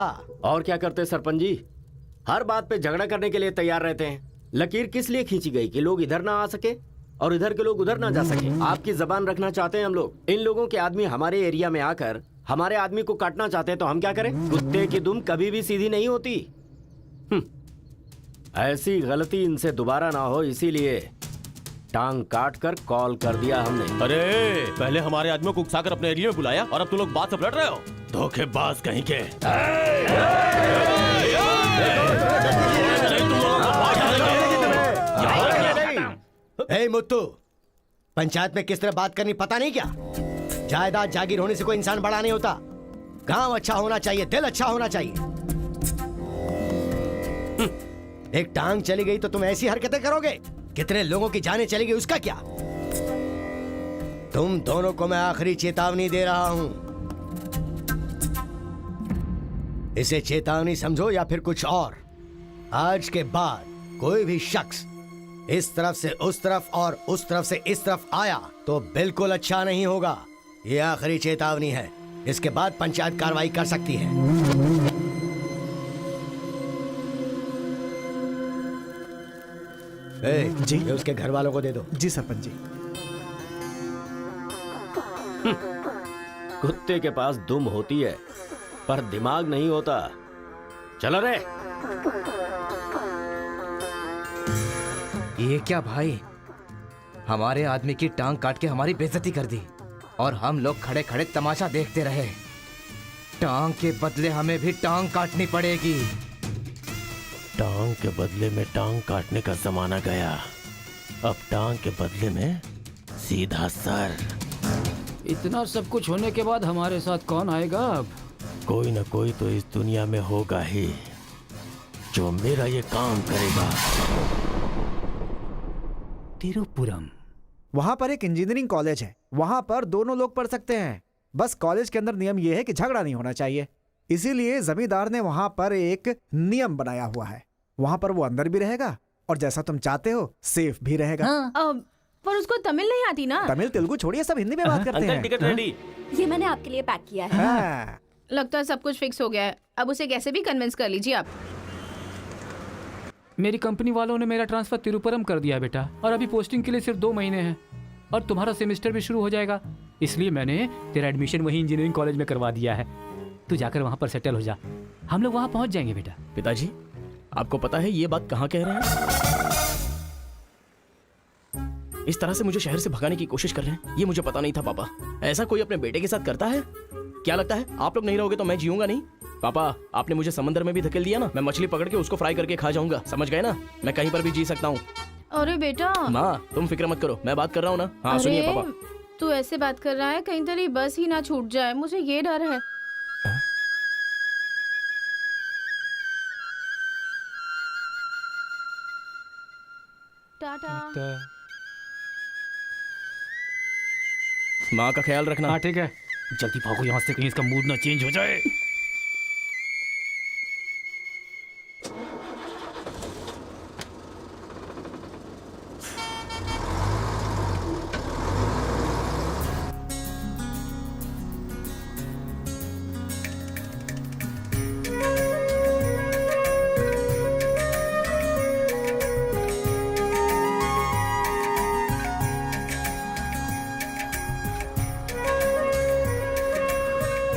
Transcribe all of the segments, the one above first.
और क्या करते सरपंच जी, हर बात पे झगड़ा करने के लिए तैयार रहते हैं। लकीर किस लिए खींची गई कि लोग इधर ना आ सके और इधर के लोग उधर ना जा सके। आपकी जबान रखना चाहते हैं हम लोग। इन लोगों के आदमी हमारे एरिया में आकर हमारे आदमी को काटना चाहते हैं तो हम क्या करें? कुत्ते की दुम कभी भी सीधी नहीं होती। ऐसी गलती इनसे दोबारा ना हो, इसीलिए टांग काट कर कॉल कर दिया हमने। अरे पहले हमारे आदमियों को उकसाकर अपने एरिया में बुलाया और अब तुम लोग बात से लड़ रहे हो। धोखेबाज कहीं के। ए मुत्तू, पंचायत में किस तरह बात करनी पता नहीं क्या? जायदाद जागीर होने से कोई इंसान बड़ा नहीं होता। गांव अच्छा होना चाहिए, दिल अच्छा होना चाहिए। एक टांग चली गई तो तुम ऐसी हरकतें करोगे? कितने लोगों की जानें चली गई उसका क्या? तुम दोनों को मैं आखिरी चेतावनी दे रहा हूं। इसे चेतावनी समझो या फिर कुछ और। आज के बाद कोई भी शख्स इस तरफ से उस तरफ और उस तरफ से इस तरफ आया तो बिल्कुल अच्छा नहीं होगा। ये आखिरी चेतावनी है। इसके बाद पंचायत कार्रवाई कर सकती है। जी, ये उसके घर वालों को दे दो। जी सरपंच जी। कुत्ते के पास दुम होती है पर दिमाग नहीं होता। चलो रे। ये क्या भाई, हमारे आदमी की टांग काट के हमारी बेइज्जती कर दी और हम लोग खड़े खड़े तमाशा देखते रहे। टांग के बदले हमें भी टांग काटनी पड़ेगी। टांग के बदले में टांग काटने का जमाना गया। अब टांग के बदले में सीधा सर। इतना सब कुछ होने के बाद हमारे साथ कौन आएगा अब? कोई न कोई तो इस दुनिया में होगा ही जो मेरा ये काम करेगा। तिरुपुरम, वहां पर एक इंजीनियरिंग कॉलेज है, वहां पर दोनों लोग पढ़ सकते हैं। बस कॉलेज के अंदर नियम यह है कि झगड़ा नहीं होना चाहिए। इसीलिए जमींदार ने वहां पर एक नियम बनाया हुआ है। वहां पर वो अंदर भी रहेगा और जैसा तुम चाहते हो सेफ भी रहेगा। हाँ। पर उसको तमिल नहीं आती ना। तमिल तेलुगु छोड़िए, सब हिंदी में बात करते हैं। Ticket ready. ये मैंने आपके लिए पैक किया है। हाँ। लगता है सब कुछ फिक्स हो गया है। अब उसे कैसे भी कन्विंस कर लीजिए आप। मेरी कंपनी वालों ने मेरा ट्रांसफर तिरुपुरम कर दिया है बेटा, और अभी पोस्टिंग के लिए सिर्फ 2 महीने हैं और तुम्हारा सेमेस्टर भी शुरू हो जाएगा। इसलिए मैंने तेरा एडमिशन वही इंजीनियरिंग कॉलेज में करवा दिया है। तू जाकर वहां पर सेटल हो जा, हम लोग वहां पहुंच जाएंगे बेटा। पिताजी, आपको पता है ये बात कहाँ कह रहे हैं? इस तरह से मुझे शहर से भगाने की कोशिश कर रहे हैं, ये मुझे पता नहीं था पापा। ऐसा कोई अपने बेटे के साथ करता है? क्या लगता है आप लोग नहीं रहोगे तो मैं जीऊंगा नहीं? पापा, आपने मुझे समंदर में भी धकेल दिया ना, मैं मछली पकड़ के उसको फ्राई करके खा जाऊंगा, समझ गए ना? मैं कहीं पर भी जी सकता हूँ। अरे बेटा। माँ, तुम फिक्र मत करो, मैं बात कर रहा हूँ ना। हाँ सुनिए पापा। तू ऐसे बात कर रहा है, कहीं तेरी बस ही ना छूट जाए, मुझे ये डर है। टाटा। माँ का ख्याल रखना। हाँ ठीक है, जल्दी भागो यहाँ से, कहीं इसका मूड ना चेंज हो जाए।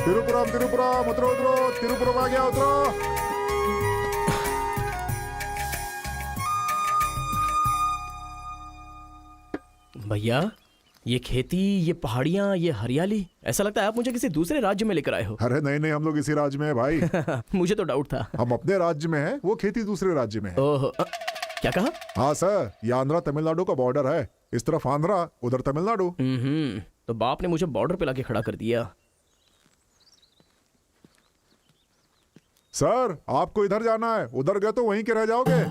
तिरुपुरम तिरुपुरम, उतरो उतरो, तिरुपुरम आ गया, उतरो। भैया, ये खेती, ये पहाड़ियाँ, ये हरियाली, ऐसा लगता है आप मुझे किसी दूसरे राज्य में लेकर आए हो। अरे नहीं नहीं, हम लोग इसी राज्य में है भाई। मुझे तो डाउट था। हम अपने राज्य में हैं, वो खेती दूसरे राज्य में है। ओह, क्या कहा? हाँ सर, ये आंध्रा तमिलनाडु का बॉर्डर है। इस तरफ आंध्रा, उधर तमिलनाडु। तो बाप ने मुझे बॉर्डर पे लाके खड़ा कर दिया। सर, आपको इधर जाना है, उधर गए तो वहीं के रह जाओगे।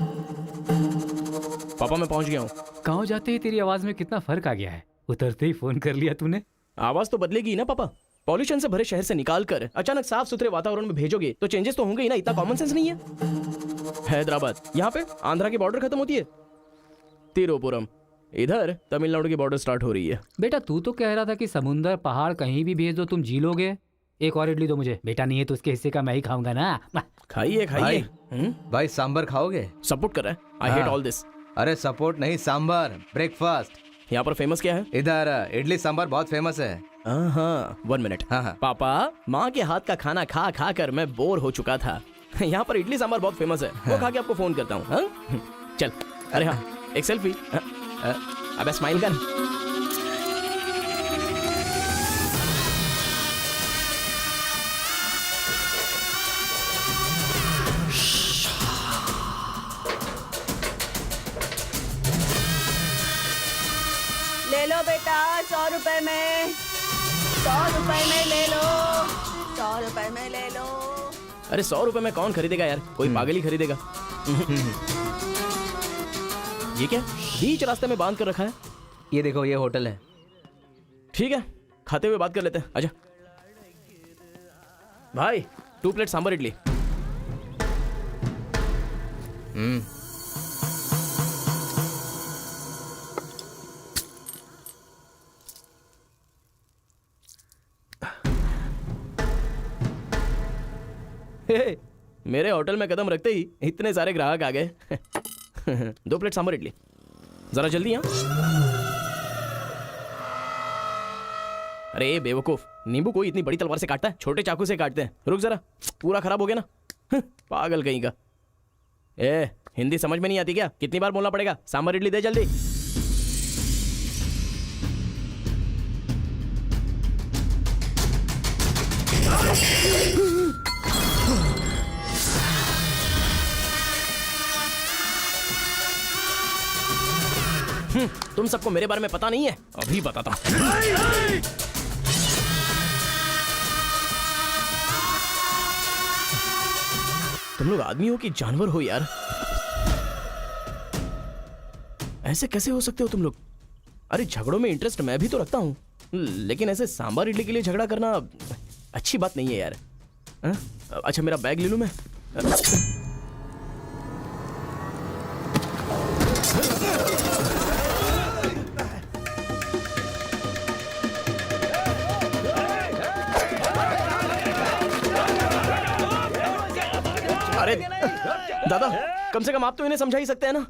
पापा मैं पहुंच गया हूँ। गाँव जाते ही तेरी आवाज में कितना फर्क आ गया है। उतरते ही फोन कर लिया तूने। आवाज तो बदलेगी ना पापा। पॉल्यूशन से भरे शहर से निकाल कर अचानक साफ सुथरे वातावरण में भेजोगे तो चेंजेस तो होंगे ही ना। इतना कॉमन सेंस नहीं है? हैदराबाद, यहाँ पे आंध्रा की बॉर्डर खत्म होती है। तिरुपुरम, इधर तमिलनाडु की बॉर्डर स्टार्ट हो रही है। बेटा तू तो कह रहा था कि समुंदर पहाड़ कहीं भी भेज दो तुम जी लोगे। एक और इडली दो मुझे। बेटा नहीं है तो उसके हिस्से का मैं ही खाऊंगा ना। खाइए खाइए। भाई सांबर खाओगे? सपोर्ट कर रहा है। आई हाँ। Hate all this. अरे सपोर्ट नहीं, सांबर, ब्रेकफास्ट। यहाँ पर फेमस क्या है? इधर इडली सांबर बहुत फेमस है। हाँ 1 मिनट। हाँ, हाँ। पापा, माँ के हाथ का खाना खा खा कर मैं बोर हो चुका था। यहाँ पर इडली सांबर बहुत फेमस है, वो खा के आपको फोन करता हूँ। हाँ? चल। अरे हाँ, एक सेल्फी। अबे स्माइल कर। ले लो बेटा, 100 रुपए में, 100 रुपए में ले लो, 100 रुपए में ले लो। अरे 100 रुपए में कौन खरीदेगा यार, कोई पागल ही खरीदेगा। ये क्या बीच रास्ते में बांध कर रखा है? ये देखो, ये होटल है। ठीक है, खाते हुए बात कर लेते हैं। आजा भाई, 2 प्लेट सांबर इडली। हे, मेरे होटल में कदम रखते ही इतने सारे ग्राहक आ गए। 2 प्लेट सांबर इडली, जरा जल्दी। हाँ, अरे बेवकूफ, नींबू कोई इतनी बड़ी तलवार से काटता है? छोटे चाकू से काटते हैं। रुक जरा, पूरा खराब हो गया ना। पागल कहीं का। ए, हिंदी समझ में नहीं आती क्या? कितनी बार बोलना पड़ेगा? सांबर इडली दे जल्दी। तुम सबको मेरे बारे में पता नहीं है? अभी बताता हूं। तुम लोग आदमी हो कि जानवर हो यार? ऐसे कैसे हो सकते हो तुम लोग? अरे झगड़ों में इंटरेस्ट मैं भी तो रखता हूं, लेकिन ऐसे सांबर इडली के लिए झगड़ा करना अच्छी बात नहीं है यार। हाँ? अच्छा, मेरा बैग ले लूं मैं? अरे दादा, कम से कम आप तो इन्हें समझा ही सकते हैं ना।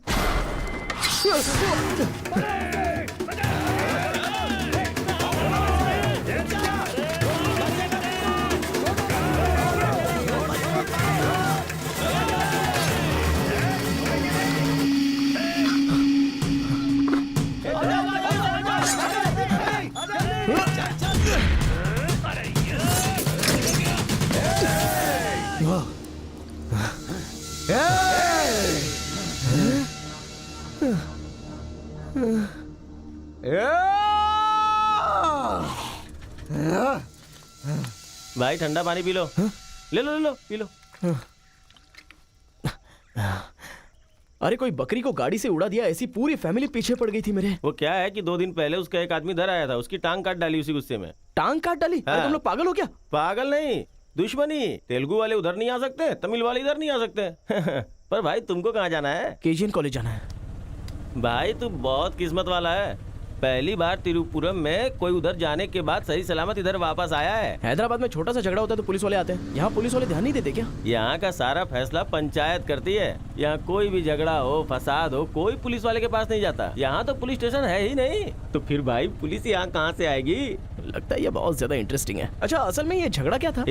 भाई ठंडा पानी पी लो। ले लो ले लो, पी लो। अरे कोई बकरी को गाड़ी से उड़ा दिया, ऐसी पूरी फैमिली पीछे पड़ गई थी मेरे। वो क्या है कि 2 दिन पहले उसका एक आदमी इधर आया था, उसकी टांग काट डाली उसी गुस्से में। टांग काट डाली? अरे हाँ। तुम लोग पागल हो क्या? पागल नहीं, दुश्मनी। तेलुगु वाले उधर नहीं आ सकते, तमिल वाले इधर नहीं आ सकते। पर भाई तुमको कहाँ जाना है? केजीएन कॉलेज जाना है। भाई तू बहुत किस्मत वाला है। पहली बार तिरुपुरम में कोई उधर जाने के बाद सही सलामत इधर वापस आया है। हैदराबाद में छोटा सा झगड़ा होता है तो पुलिस वाले आते हैं, यहाँ पुलिस वाले ध्यान नहीं देते क्या? यहाँ का सारा फैसला पंचायत करती है। यहाँ कोई भी झगड़ा हो, फसाद हो, कोई पुलिस वाले के पास नहीं जाता। यहाँ तो पुलिस स्टेशन है ही नहीं, तो फिर भाई पुलिस यहाँ कहाँ से आएगी? लगता है ये बहुत ज्यादा इंटरेस्टिंग है। अच्छा, असल में ये झगड़ा क्या था?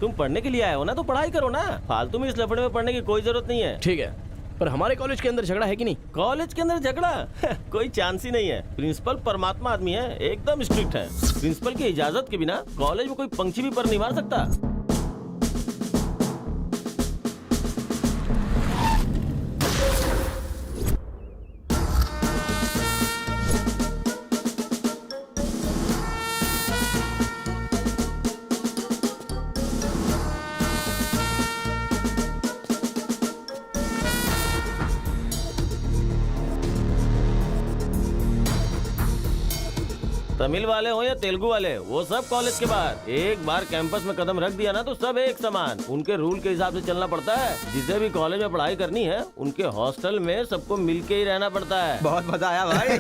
तुम पढ़ने के लिए आए हो ना, तो पढ़ाई करो ना। फालतू में इस लफड़े में पढ़ने की कोई जरूरत नहीं है। ठीक है, पर हमारे कॉलेज के अंदर झगड़ा है कि नहीं? कॉलेज के अंदर झगड़ा? कोई चांस ही नहीं है। प्रिंसिपल परमात्मा आदमी है, एकदम स्ट्रिक्ट है। प्रिंसिपल की इजाजत के बिना कॉलेज में कोई पंछी भी पर नहीं मार सकता। तमिल वाले हो या तेलुगु वाले, वो सब कॉलेज के बाहर। एक बार कैंपस में कदम रख दिया ना तो सब एक समान। उनके रूल के हिसाब से चलना पड़ता है। जिसे भी कॉलेज में पढ़ाई करनी है उनके हॉस्टल में सबको मिलके ही रहना पड़ता है। बहुत मजा आया भाई।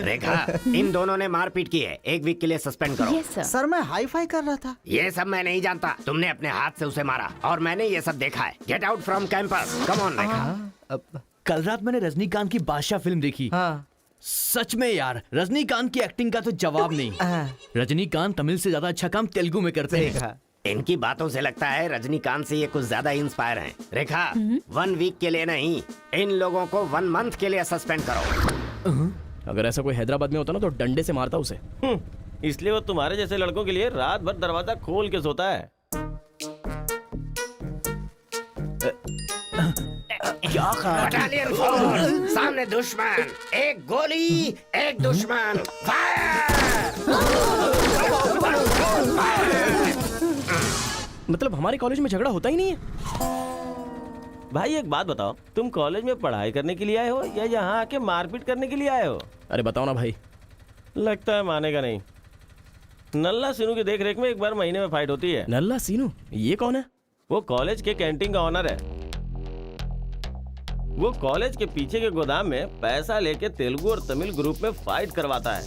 रेखा, इन दोनों ने मारपीट की है, 1 वीक के लिए सस्पेंड करो। Yes sir. सर मैं हाई फाई कर रहा था। ये सब मैं नहीं जानता। तुमने अपने हाथ से उसे मारा और मैंने ये सब देखा है। Get out from campus. Come on Rekha. कल रात मैंने रजनीकांत की बादशाह फिल्म देखी। हाँ। सच में यार, रजनीकांत की एक्टिंग का तो जवाब नहीं। रजनीकांत तमिल से ज्यादा अच्छा काम तेलुगु में करते हैं। इनकी बातों से लगता है रजनीकांत से ये कुछ ज्यादा इंस्पायर हैं। रेखा, 1 वीक के लिए नहीं, इन लोगों को 1 मंथ के लिए सस्पेंड करो। अगर ऐसा कोई हैदराबाद में होता ना तो डंडे से मारता उसे। इसलिए वो तुम्हारे जैसे लड़कों के लिए रात भर दरवाजा खोल के सोता है। क्या बटालियन फॉरवर्ड, सामने दुश्मन, एक गोली, एक दुश्मन, मतलब हमारे कॉलेज में झगड़ा होता ही नहीं है। भाई एक बात बताओ, तुम कॉलेज में पढ़ाई करने के लिए आए हो या यहाँ आके मारपीट करने के लिए आए हो? अरे बताओ ना भाई। लगता है मानेगा नहीं। नल्ला सीनू की देख रेख में एक बार महीने में फाइट होती है। नल्ला सीनू, ये कौन है? वो कॉलेज के कैंटीन का ऑनर है। वो कॉलेज के पीछे के गोदाम में पैसा लेके तेलुगु और तमिल ग्रुप में फाइट करवाता है।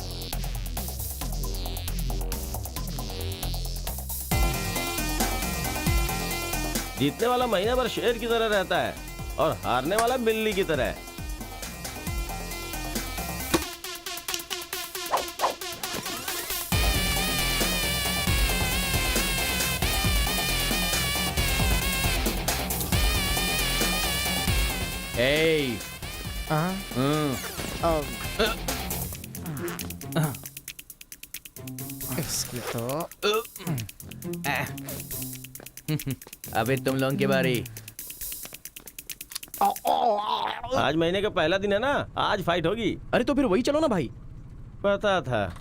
जीतने वाला महीना भर शेर की तरह रहता है और हारने वाला बिल्ली की तरह। Hey. इसकी तो अबे तुम लोगों की बारी। आज महीने का पहला दिन है ना, आज फाइट होगी। अरे तो फिर वही चलो ना भाई। पता था।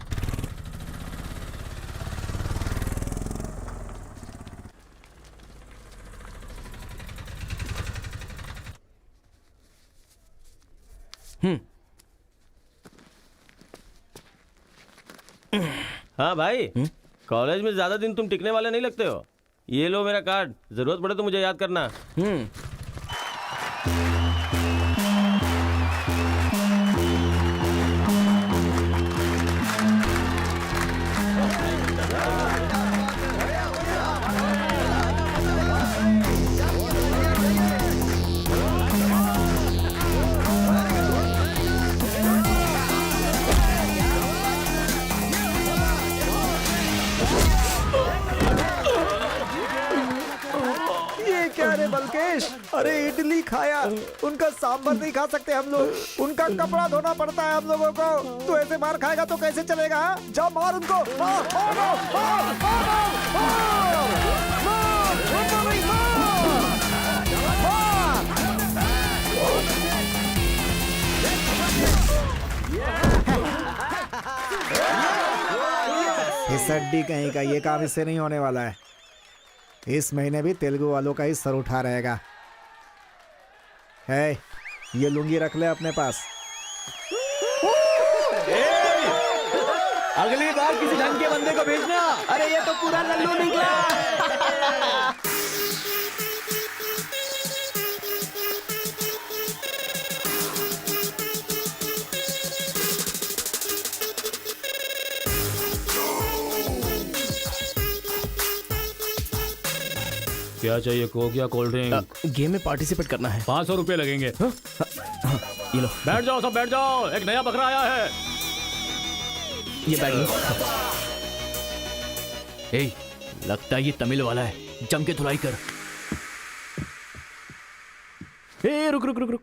हाँ भाई, कॉलेज में ज्यादा दिन तुम टिकने वाले नहीं लगते हो। ये लो मेरा कार्ड, जरूरत पड़े तो मुझे याद करना। क्या रे बलकेश, अरे इडली खाया, उनका सांभर नहीं खा सकते हम लोग, उनका कपड़ा धोना पड़ता है हम लोगों को। तू ऐसे मार खाएगा तो कैसे चलेगा? जाओ मार उनको, मार, मार, मार, मार, मार, मार, उनको नहीं, मार। इस अड्डी कहीं का ये काम इससे नहीं होने वाला है। इस महीने भी तेलुगु वालों का ही सर उठा रहेगा। है, ये लुंगी रख ले अपने पास। अगली बार किसी ढंग के बंदे को भेजना। अरे ये तो पूरा लल्लू निकला। क्या चाहिए? कोक या कोल्ड ड्रिंक? गेम में पार्टिसिपेट करना है। 500 रुपए लगेंगे। ये लो। बैठ जाओ, सब बैठ जाओ, एक नया बकरा आया है। ये बैग लो। ए, लगता है ये तमिल वाला है, जम के धुलाई कर। ए, रुक रुक रुक रुक।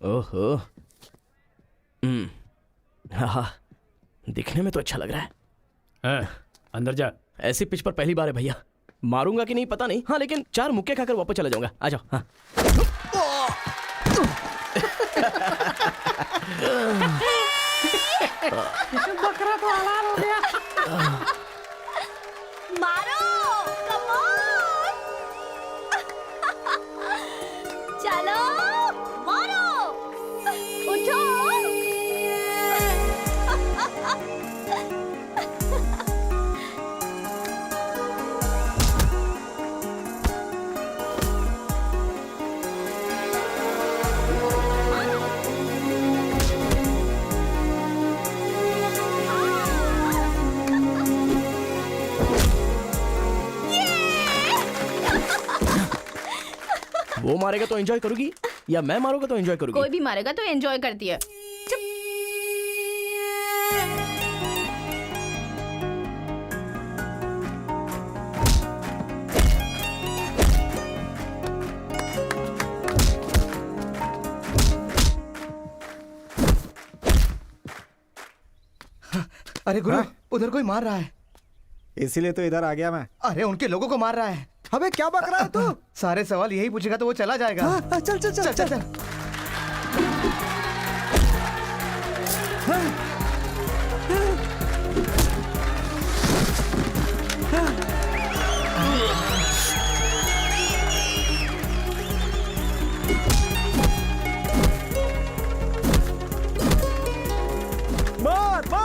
ओहो, हाँ, दिखने में तो अच्छा लग रहा है। अंदर जा। ऐसी पिच पर पहली बार है भैया। मारूंगा कि नहीं पता नहीं, हाँ लेकिन 4 मुक्के खाकर वापस चला जाऊंगा। आ जाओ। हाँ। बकरा तो हलाल हो गया। मारो, कम ऑन। चलो, मारो, उठो। वो मारेगा तो एंजॉय करोगी या मैं मारूंगा तो एंजॉय करोगी? कोई भी मारेगा तो एंजॉय करती है। अरे गुरु, उधर कोई मार रहा है। इसीलिए तो इधर आ गया मैं। अरे उनके लोगों को मार रहा है। अबे क्या बक रहा है तू? सारे सवाल यही पूछेगा तो वो चला जाएगा। चल चल चल चल, चल।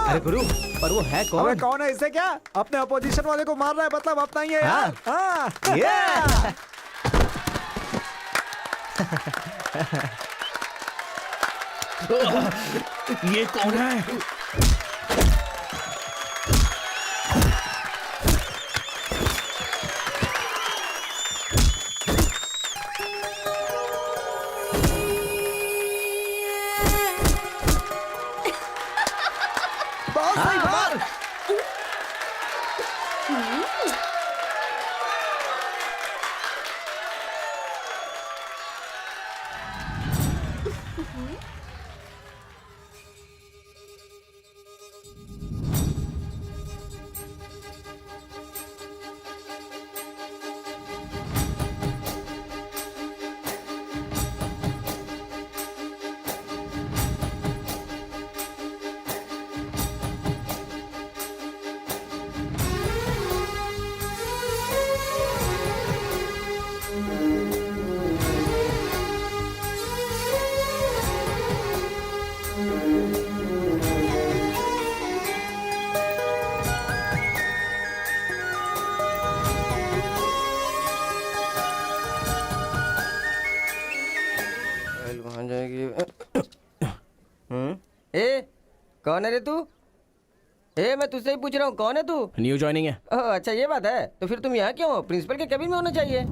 अरे गुरु, पर वो है अबे कौन? कौन है? इससे क्या? अपने अपोजिशन वाले को मार रहा है, मतलब अपना ही है यार। हाँ। ये कौन है? ए, कौन है रे तू? ए, मैं तुझसे ही पूछ रहा हूँ, कौन है तू? न्यू ज्वाइनिंग है। ओह, अच्छा ये बात है। तो फिर तुम यहाँ क्यों हो? प्रिंसिपल के केबिन में होना चाहिए।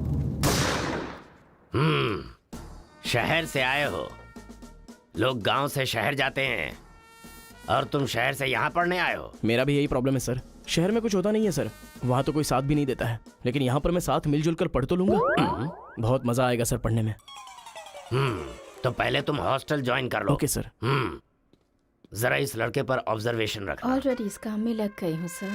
शहर से आए हो। लोग गांव से शहर जाते हैं और तुम शहर से यहाँ पढ़ने आए हो। मेरा भी यही प्रॉब्लम है सर। शहर में कुछ होता नहीं है सर, वहाँ तो कोई साथ भी नहीं देता है, लेकिन यहाँ पर मैं साथ मिलजुल कर पढ़ तो लूंगा। बहुत मजा आएगा सर पढ़ने में। तो पहले तुम हॉस्टल ज्वाइन कर लो। Okay sir. जरा इस लड़के पर ऑब्जर्वेशन रखना। ऑलरेडी इस काम में लग गई हूँ सर।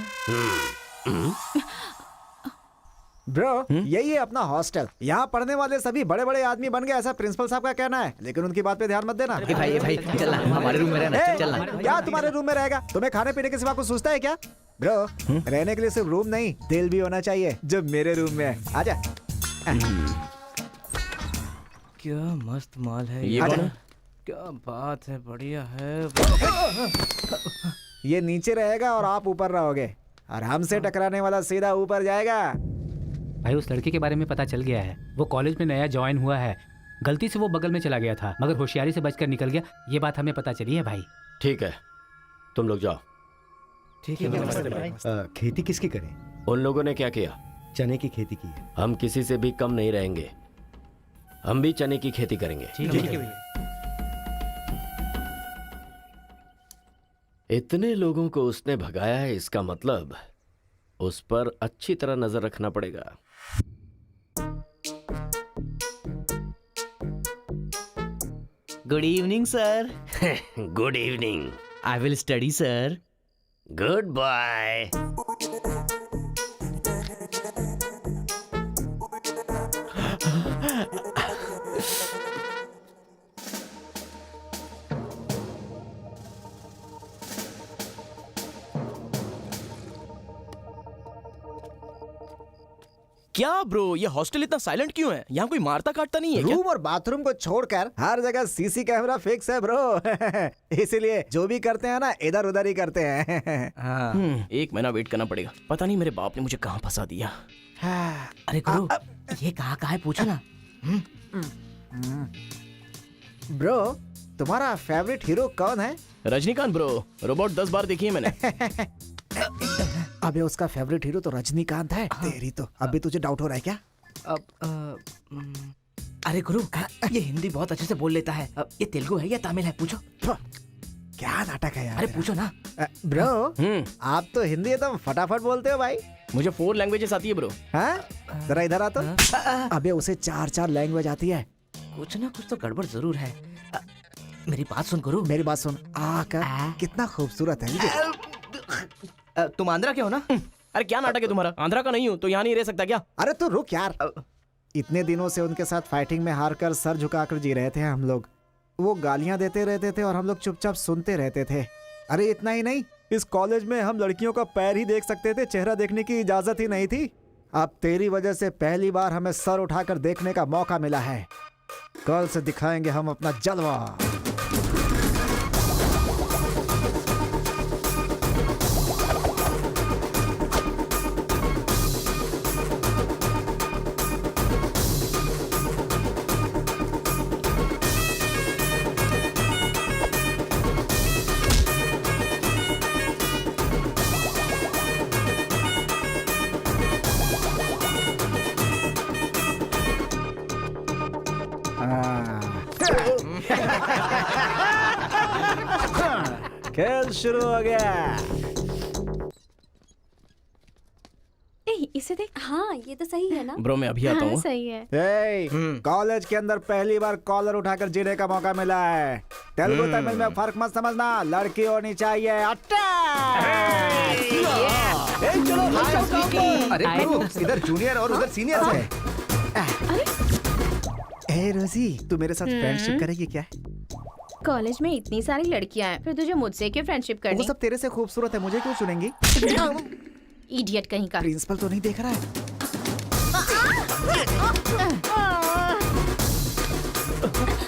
ब्रो, यही है अपना हॉस्टल। यहाँ पढ़ने वाले सभी बड़े बड़े आदमी बन गए, ऐसा प्रिंसिपल साहब का कहना है, लेकिन उनकी बात पे ध्यान मत देना। भाई चल ना, हमारे रूम में रहना। चल ना। क्या तुम्हारे रूम में रहेगा? तुम्हें खाने पीने के सिवा कुछ सोचता है क्या? ब्रो, रहने के लिए सिर्फ रूम नहीं, दिल भी होना चाहिए, जो मेरे रूम में है। आजा। क्या मस्त माल है ये कौन है? क्या बात है, बढ़िया है। ये नीचे रहेगा और आप ऊपर रहोगे, और हमसे टकराने वाला सीधा ऊपर जाएगा। भाई उस लड़के के बारे में पता चल गया है। वो कॉलेज में नया ज्वाइन हुआ है। गलती से वो बगल में चला गया था, मगर होशियारी से बचकर निकल गया। ये बात हमें पता चली है भाई। ठीक है, तुम लोग जाओ। ठीक है। खेती किसकी करें? उन लोगों ने क्या किया? चने की खेती की है। हम किसी से भी कम नहीं रहेंगे। हम भी चने की खेती करेंगे। ठीक है। इतने लोगों को उसने भगाया है, इसका मतलब उस पर अच्छी तरह नजर रखना पड़ेगा। Good evening sir. Good evening. I will study sir. Good bye. क्या ब्रो, ये हॉस्टल इतना साइलेंट क्यों है? यहाँ कोई मारता काटता नहीं है क्या? रूम और बाथरूम को छोड़कर हर जगह सीसी कैमरा फिक्स है ब्रो। इसीलिए जो भी करते हैं ना, इधर उधर ही करते हैं। एक महीना वेट करना पड़ेगा। पता नहीं मेरे बाप ने मुझे कहाँ फंसा दिया। अरे गुरु, ये कहाँ है पूछो ना। ब्रो, तुम्हारा फेवरेट हीरो कौन है? रजनीकांत ब्रो, रोबोट 10 बार देखी है मैंने। अबे उसका फेवरेट हीरो तो रजनीकांत है। तेरी तो अभी तुझे डाउट हो रहा है क्या? अब अरे गुरु, ये हिंदी बहुत अच्छे से बोल लेता है। ये तेलुगु है या तमिल है? पूछो। क्या नाटक है यार। अरे पूछो ना। ब्रो, आप तो हिंदी एकदम फटाफट बोलते हो भाई। मुझे 4 लैंग्वेजेस आती है ब्रो। हाँ, जरा इधर आ तो। अबे उसे 4 लैंग्वेज आती है। कुछ ना कुछ तो गड़बड़ जरूर है। मेरी बात सुन गुरु। मेरी बात सुन। कितना खूबसूरत है ये। तुम आंध्रा के हो ना? अरे क्या नाटक है तुम्हारा? आंध्रा का नहीं हूँ तो यहाँ नहीं रह सकता क्या? अरे तू रुक यार। इतने दिनों से उनके साथ फाइटिंग में हारकर सर झुकाकर जी रहे थे हम लोग। वो गालियां देते रहते थे और हम लोग चुपचाप सुनते रहते थे। अरे इतना ही नहीं, इस कॉलेज में हम लड़कियों का पैर ही देख सकते थे, चेहरा देखने की इजाजत ही नहीं थी। अब तेरी वजह से पहली बार हमें सर उठाकर देखने का मौका मिला है। कल से दिखाएंगे हम अपना जलवा। खेल शुरू हो गया। इसे देख। हाँ ये तो सही है ना। ब्रो मैं अभी आता हूँ। सही है। कॉलेज के अंदर पहली बार कॉलर उठाकर जीने का मौका मिला है। तेलुगु तमिल में फर्क मत समझना, लड़की होनी चाहिए। अरे गुरु, इधर जूनियर और उधर सीनियर है। ए रोजी, तू मेरे साथ फ्रेंडशिप करेगी क्या? कॉलेज में इतनी सारी लड़कियां हैं, फिर तुझे मुझसे क्यों फ्रेंडशिप वो करनी? सब तेरे से खूबसूरत है, मुझे क्यों चुनेंगी? इडियट कहीं का। प्रिंसिपल तो नहीं देख रहा है।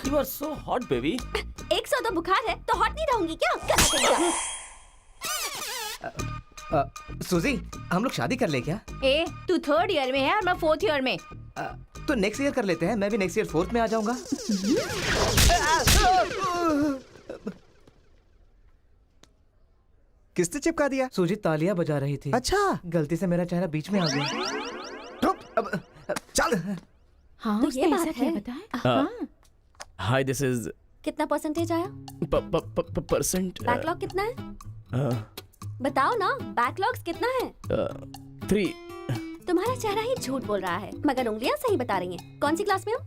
You are so hot, baby. 102 बुखार है तो हॉट नहीं रहूंगी क्या? सूजी, हम लोग शादी कर ले क्या? ए, तू 3rd ईयर में है और मैं 4th ईयर में। तो नेक्स्ट ईयर कर लेते हैं। मैं भी नेक्स्ट ईयर 4th में आ जाऊंगा। किसने चिपका दिया? सूजी तालियां बजा रही थी। अच्छा, गलती से मेरा चेहरा बीच में आ गया। चल। हाँ, तो ये उसने बात ऐसा क्या है। बताया? हाँ। हाय दिस इज कितना परसेंटेज आया? परसेंट। बैकलॉग कितना है? बताओ ना, बैकलॉग्स कितना है? 3। तुम्हारा चेहरा ही झूठ बोल रहा है, मगर उंगलियां सही बता रही हैं। कौन सी क्लास में हो?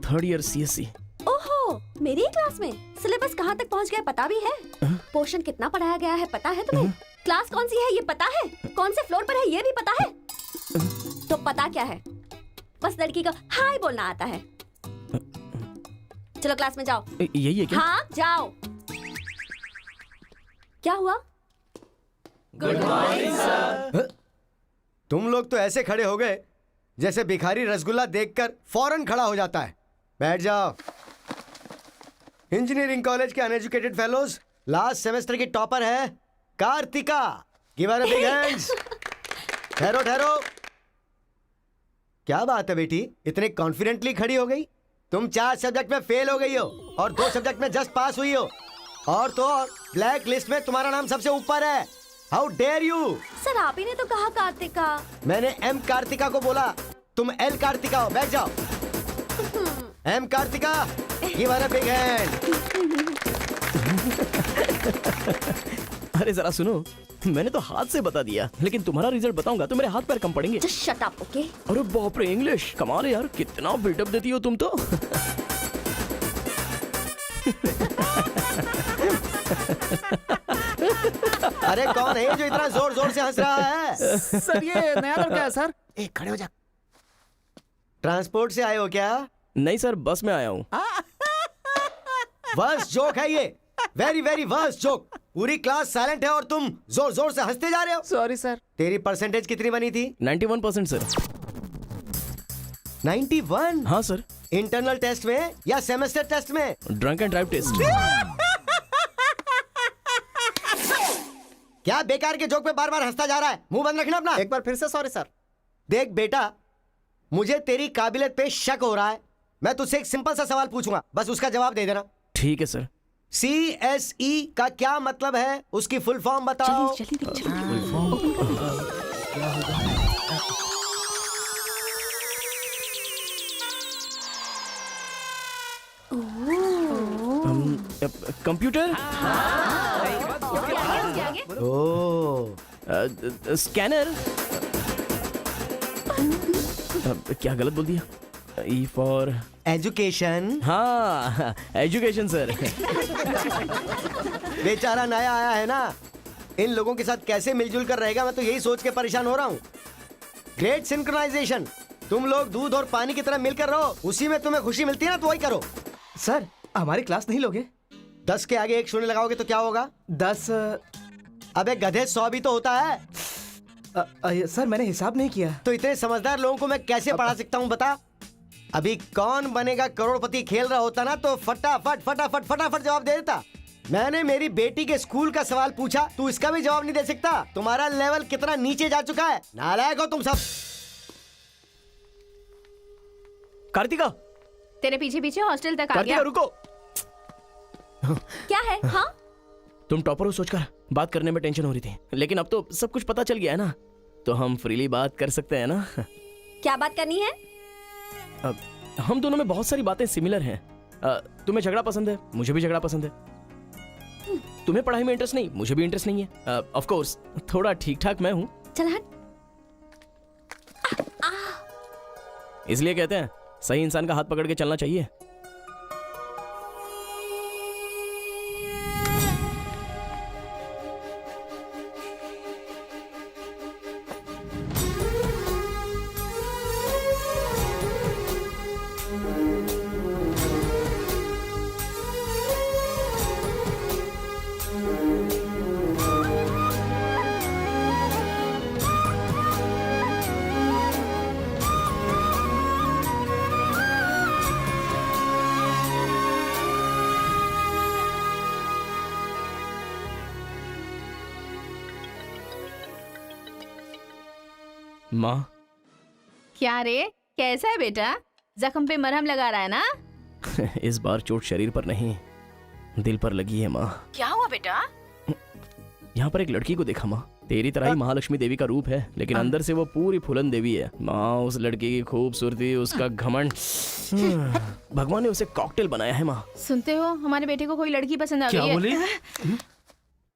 3rd year CSC। ओहो, मेरी ही क्लास में। सिलेबस कहाँ तक पहुँच गया पता भी है? पोर्शन कितना पढ़ाया गया है पता है तुम्हें? क्लास कौन सी है ये पता है? कौन से फ्लोर पर है ये भी पता है? तो पता क्या है? बस लड़की को हाय बोलना आता है। चलो क्लास में जाओ। यही है क्या? हाँ जाओ। क्या हुआ? Good morning sir. तुम लोग तो ऐसे खड़े हो गए जैसे भिखारी रसगुल्ला देखकर फौरन खड़ा हो जाता है। बैठ जाओ। इंजीनियरिंग कॉलेज के अनएजुकेटेड फेलोज, लास्ट सेमेस्टर की टॉपर है Karthika. Give her a big hands. ठहरो ठहरो। क्या बात है बेटी, इतने कॉन्फिडेंटली खड़ी हो गई? तुम 4 सब्जेक्ट में फेल हो गई हो और 2 सब्जेक्ट में जस्ट पास हुई हो, और तो और ब्लैक लिस्ट में तुम्हारा नाम सबसे ऊपर है। How dare you! सर आप ही ने तो कहा कार्तिका। मैंने एम कार्तिका को बोला, तुम एल कार्तिका हो। बैठ जाओ। Am Karthika, give her a big hand. अरे जरा सुनो, मैंने तो हाथ से बता दिया, लेकिन तुम्हारा रिजल्ट बताऊंगा तो मेरे हाथ पैर कम पड़ेंगे। Just shut up, okay? अरे बाप रे, इंग्लिश कमाल है यार, कितना बिल्डअप देती हो तुम तो। अरे कौन है जो इतना जोर जोर से हंस रहा है? सर ये नया लड़का है सर। एक खड़े हो जा। ट्रांसपोर्ट से आए हो क्या? नहीं सर, बस में आया हूँ। वर्स्ट जोक है ये, वेरी वेरी वर्स्ट जोक। पूरी क्लास साइलेंट है और तुम जोर जोर से हंसते जा रहे हो। Sorry sir. तेरी परसेंटेज कितनी बनी थी? 91% सर। 91? हाँ सर। इंटरनल टेस्ट में या सेमेस्टर टेस्ट में? Drunk and drive test. क्या बेकार के जोक पे बार बार हंसता जा रहा है? मुंह बंद रखना अपना। एक बार फिर से सॉरी सर। देख बेटा, मुझे तेरी काबिलियत पे शक हो रहा है। मैं तुझसे एक सिंपल सा सवाल पूछूंगा, बस उसका जवाब दे देना। ठीक है सर। CSE का क्या मतलब है? उसकी फुल फॉर्म बताओ। कंप्यूटर, ओ स्कैनर, क्या गलत बोल दिया? E for education. हाँ, एजुकेशन सर। बेचारा नया आया है ना, इन लोगों के साथ कैसे मिलजुल कर रहेगा, मैं तो यही सोच के परेशान हो रहा हूँ। ग्रेट सिंक्रोनाइजेशन, तुम लोग दूध और पानी की तरह मिलकर रहो, उसी में तुम्हें खुशी मिलती है ना, तो वही करो। सर हमारी क्लास नहीं लोगे? 10 के आगे 1 शून्य लगाओगे तो क्या होगा? 10। अबे गधे 100 भी तो होता है। सर मैंने हिसाब नहीं किया। तो इतने समझदार लोगों को मैं कैसे पढ़ा सकता हूँ बता? अभी कौन बनेगा करोड़पति खेल रहा होता ना, तो फटाफट फटाफट फटाफट जवाब दे देता। मैंने मेरी बेटी के स्कूल का सवाल पूछा, तू इसका भी जवाब नहीं दे सकता? तुम्हारा लेवल कितना नीचे जा चुका है, नालायक हो तुम सब। कार्तिका, तेरे पीछे पीछे हॉस्टल तक आ कार्तिका गया। रुको। क्या है? हाँ, तुम टॉपर हो सोचकर बात करने में टेंशन हो रही थी, लेकिन अब तो सब कुछ पता चल गया है ना, तो हम फ्रीली बात कर सकते हैं ना। क्या बात करनी है? हम दोनों में बहुत सारी बातें सिमिलर हैं। तुम्हें झगड़ा पसंद है, मुझे भी झगड़ा पसंद है। तुम्हें पढ़ाई में इंटरेस्ट नहीं, मुझे भी इंटरेस्ट नहीं है। ऑफ कोर्स थोड़ा ठीक ठाक मैं हूँ, चल हट। इसलिए कहते हैं सही इंसान का हाथ पकड़ के चलना चाहिए। माँ, क्या रे, कैसा है बेटा? जख्म पे मरहम लगा रहा है ना? इस बार चोट शरीर पर नहीं, दिल पर लगी है माँ। क्या हुआ बेटा? यहाँ पर एक लड़की को देखा माँ, तेरी तरह ही महालक्ष्मी देवी का रूप है, लेकिन अंदर से वो पूरी फूलन देवी है। माँ, उस लड़की की खूबसूरती, उसका घमंड, भगवान ने उसे कॉकटेल बनाया है माँ। सुनते हो, हमारे बेटे को कोई लड़की पसंद आ गई है। क्या बोले?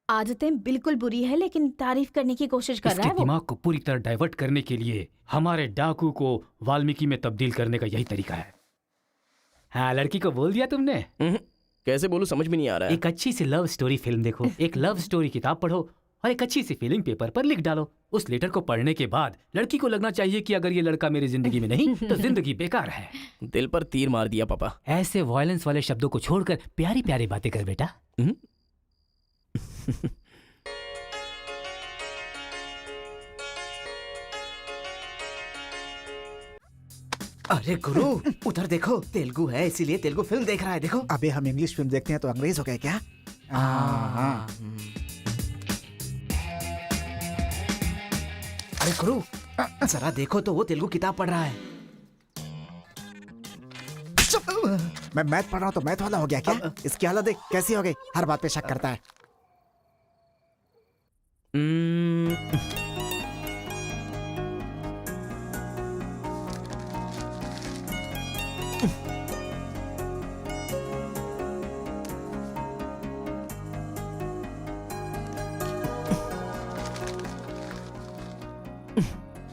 आदतें बिल्कुल बुरी है, लेकिन तारीफ करने की कोशिश कर रहा इसके है वो। दिमाग को पूरी तरह डाइवर्ट करने के लिए हमारे डाकू को वाल्मीकि में तब्दील करने का यही तरीका है। हाँ, लड़की को बोल दिया तुमने? कैसे बोलूं, समझ में नहीं आ रहा है। एक अच्छी सी लव स्टोरी फिल्म देखो, एक लव स्टोरी किताब पढ़ो और एक अच्छी सी फीलिंग पेपर पर लिख डालो। उस लेटर को पढ़ने के बाद लड़की को लगना चाहिए कि अगर ये लड़का मेरी जिंदगी में नहीं तो जिंदगी बेकार है। दिल पर तीर मार दिया पापा। ऐसे वायलेंस वाले शब्दों को छोड़कर प्यारी प्यारी बातें कर बेटा। अरे गुरु, उधर देखो, तेलुगु है इसीलिए तेलुगु फिल्म देख रहा है। देखो। अबे हम इंग्लिश फिल्म देखते हैं तो अंग्रेज हो गए क्या? हाँ। अरे गुरु, जरा देखो तो वो तेलुगु किताब पढ़ रहा है। मैं मैथ पढ़ रहा हूँ तो मैथ वाला हो गया क्या? इसकी हालत देख कैसी हो गई, हर बात पे शक करता है।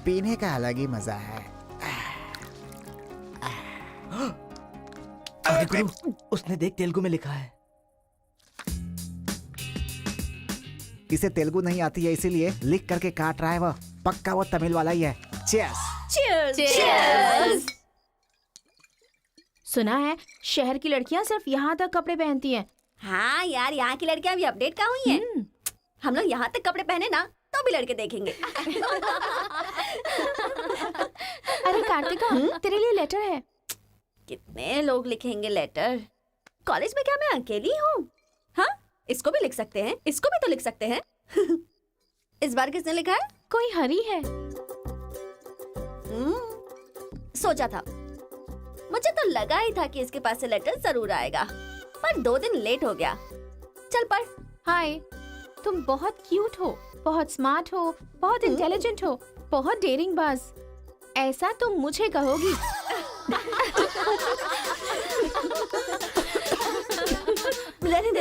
पीने का अलग ही मजा है। अरे गुरु, उसने देख तेलुगु में लिखा है। इसे तेलुगु नहीं आती है इसीलिए लिख करके काट रहा है वो। पक्का वो तमिल वाला ही है। चीयर्स। Cheers! Cheers! सुना है शहर की लड़कियां सिर्फ यहाँ तक कपड़े पहनती हैं। हाँ यार, यहाँ की लड़कियां भी अपडेट कहाँ हुई हैं? हम लोग यहाँ तक कपड़े पहने ना तो भी लड़के देखेंगे। अरे कार्तिका, तेरे लिए लेटर है। कितने लोग लिखेंगे लेटर? कॉलेज में क्या मैं अकेली हूँ? हाँ, इसको भी लिख सकते हैं, इसको भी तो लिख सकते हैं। इस बार किसने लिखा है? कोई हरी है। सोचा था, मुझे तो लगा ही था कि इसके पास से लेटर जरूर आएगा, पर 2 दिन लेट हो गया। चल पढ़। हाय, तुम बहुत क्यूट हो, बहुत स्मार्ट हो, बहुत इंटेलिजेंट हो, बहुत डेयरिंग बाज। ऐसा तुम मुझे कहोगी? रहने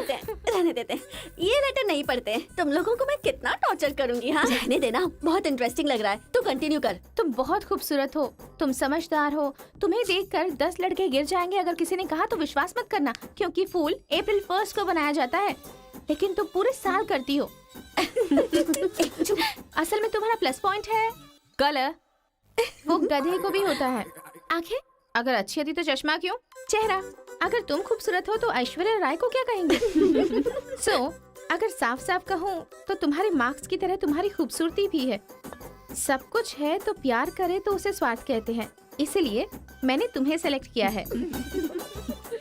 रहने देते, ये लेटर नहीं पढ़ते। तुम लोगों को मैं कितना टॉर्चर करूंगी। हाँ रहने देना, बहुत इंटरेस्टिंग लग रहा है। तू कंटिन्यू कर। तुम बहुत खूबसूरत हो, तुम समझदार हो। तुम्हें देखकर 10 लड़के गिर जाएंगे अगर किसी ने कहा तो विश्वास मत करना, क्योंकि फूल अप्रैल 1 को बनाया जाता है, लेकिन तुम पूरे साल करती हो। असल में तुम्हारा प्लस पॉइंट है कलर, वो गधे को भी होता है। आंखें अगर अच्छी होती तो चश्मा क्यों? चेहरा अगर तुम खूबसूरत हो तो ऐश्वर्या राय को क्या कहेंगे? अगर साफ साफ कहूँ तो तुम्हारे मार्क्स की तरह तुम्हारी खूबसूरती भी है। सब कुछ है तो प्यार करे तो उसे स्वार्थ कहते हैं, इसीलिए मैंने तुम्हें सेलेक्ट किया है।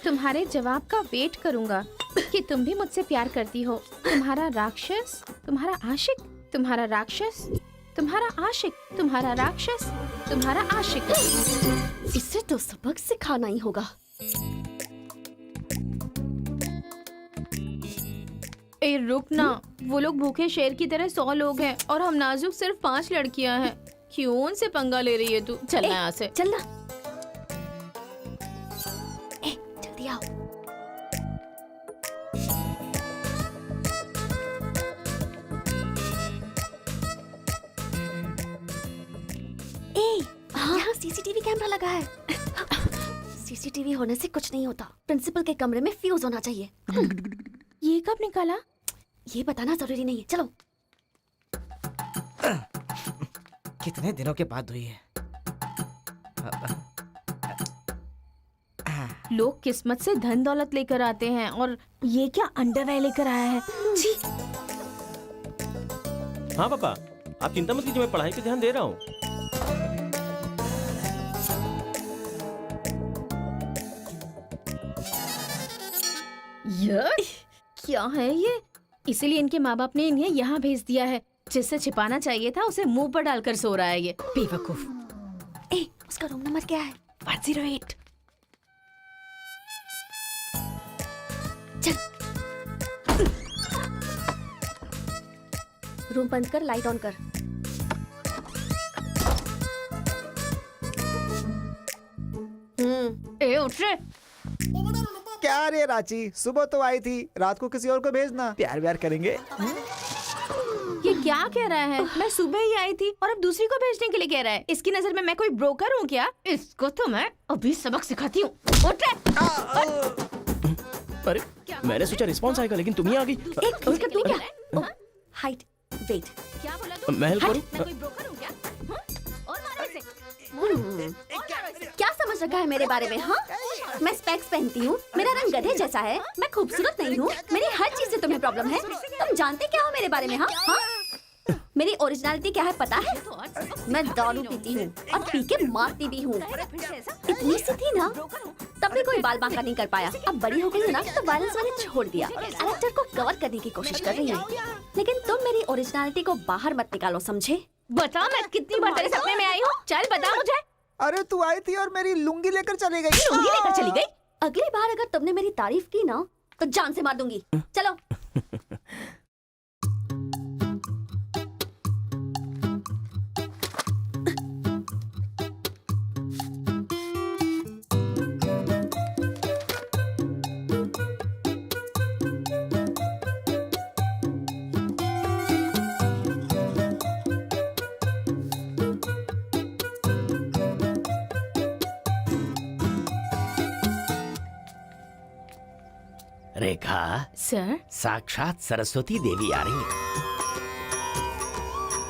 तुम्हारे जवाब का वेट करूंगा कि तुम भी मुझसे प्यार करती हो। तुम्हारा राक्षस, तुम्हारा आशिक, तुम्हारा राक्षस, तुम्हारा आशिक, तुम्हारा राक्षस, तुम्हारा आशिक। इससे तो सबक सिखाना ही होगा। ए रुक ना, वो लोग भूखे शेर की तरह 100 लोग हैं और हम नाजुक सिर्फ 5 लड़कियां हैं। क्यों उनसे पंगा ले रही है तू? चलना यहाँ से। चलना। जल्दी आओ। यहाँ सीसीटीवी कैमरा लगा है। सीसीटीवी होने से कुछ नहीं होता, प्रिंसिपल के कमरे में फ्यूज होना चाहिए। ये कब निकाला? ये बताना जरूरी नहीं है, चलो। कितने दिनों के बाद हुई है। लोग किस्मत से धन दौलत लेकर आते हैं और ये क्या अंडरवेयर लेकर आया है? छी। हाँ पापा, आप चिंता मत कीजिए, मैं पढ़ाई पे ध्यान दे रहा हूँ। क्या है ये? इसीलिए इनके माँ बाप ने इन्हें यहाँ भेज दिया है। जिससे छिपाना चाहिए था उसे मुंह पर डालकर सो रहा है ये बेवकूफ। उसका रूम नंबर क्या है? 108। चल। रूम बंद कर, लाइट ऑन कर। ए उठ रे। क्या रे रांची, सुबह तो आई थी, रात को किसी और को भेजना, प्यार व्यार करेंगे। ये क्या कह रहा है? मैं सुबह ही आई थी और अब दूसरी को भेजने के लिए कह रहा है। इसकी नजर में मैं कोई ब्रोकर हूँ क्या? इसको तो मैं अभी सबक सिखाती हूँ। उठ रे। अरे मैंने सोचा रिस्पॉन्स आएगा, लेकिन तुम ही आ गई। एक तू क्या? Height, weight. क्या बोला तू? मैं हेल्प करूं? मैं कोई ब्रोकर हूँ क्या? और मारो इसे। क्या समझ रखा है मेरे बारे में? हाँ, मैं स्पेक्स पहनती हूँ, मेरा रंग गधे जैसा है, मैं खूबसूरत नहीं हूँ, मेरी हर चीज से तुम्हें प्रॉब्लम है। तुम जानते क्या हो मेरे बारे में? हाँ हाँ, मेरी ओरिजिनलिटी क्या है पता है? मैं दारू पीती हूँ और पी के मारती भी हूँ। इतनी सी थी ना, तब भी कोई बाल बांका नहीं कर पाया। अब बड़ी हो गई ना तो वायलेंस मैंने छोड़ दिया, कैरेक्टर को कवर करने की कोशिश कर रही हूँ। लेकिन तुम मेरी ओरिजिनलिटी को बाहर मत निकालो, समझे? बता मैं कितनी बार तेरे सपने में आई हूँ? चल बता मुझे। अरे तू आई थी और मेरी लुंगी लेकर चली गई। लुंगी लेकर चली गई? अगली बार अगर तुमने मेरी तारीफ की ना तो जान से मार दूंगी। चलो। रेखा सर, साक्षात सरस्वती देवी आ रही है।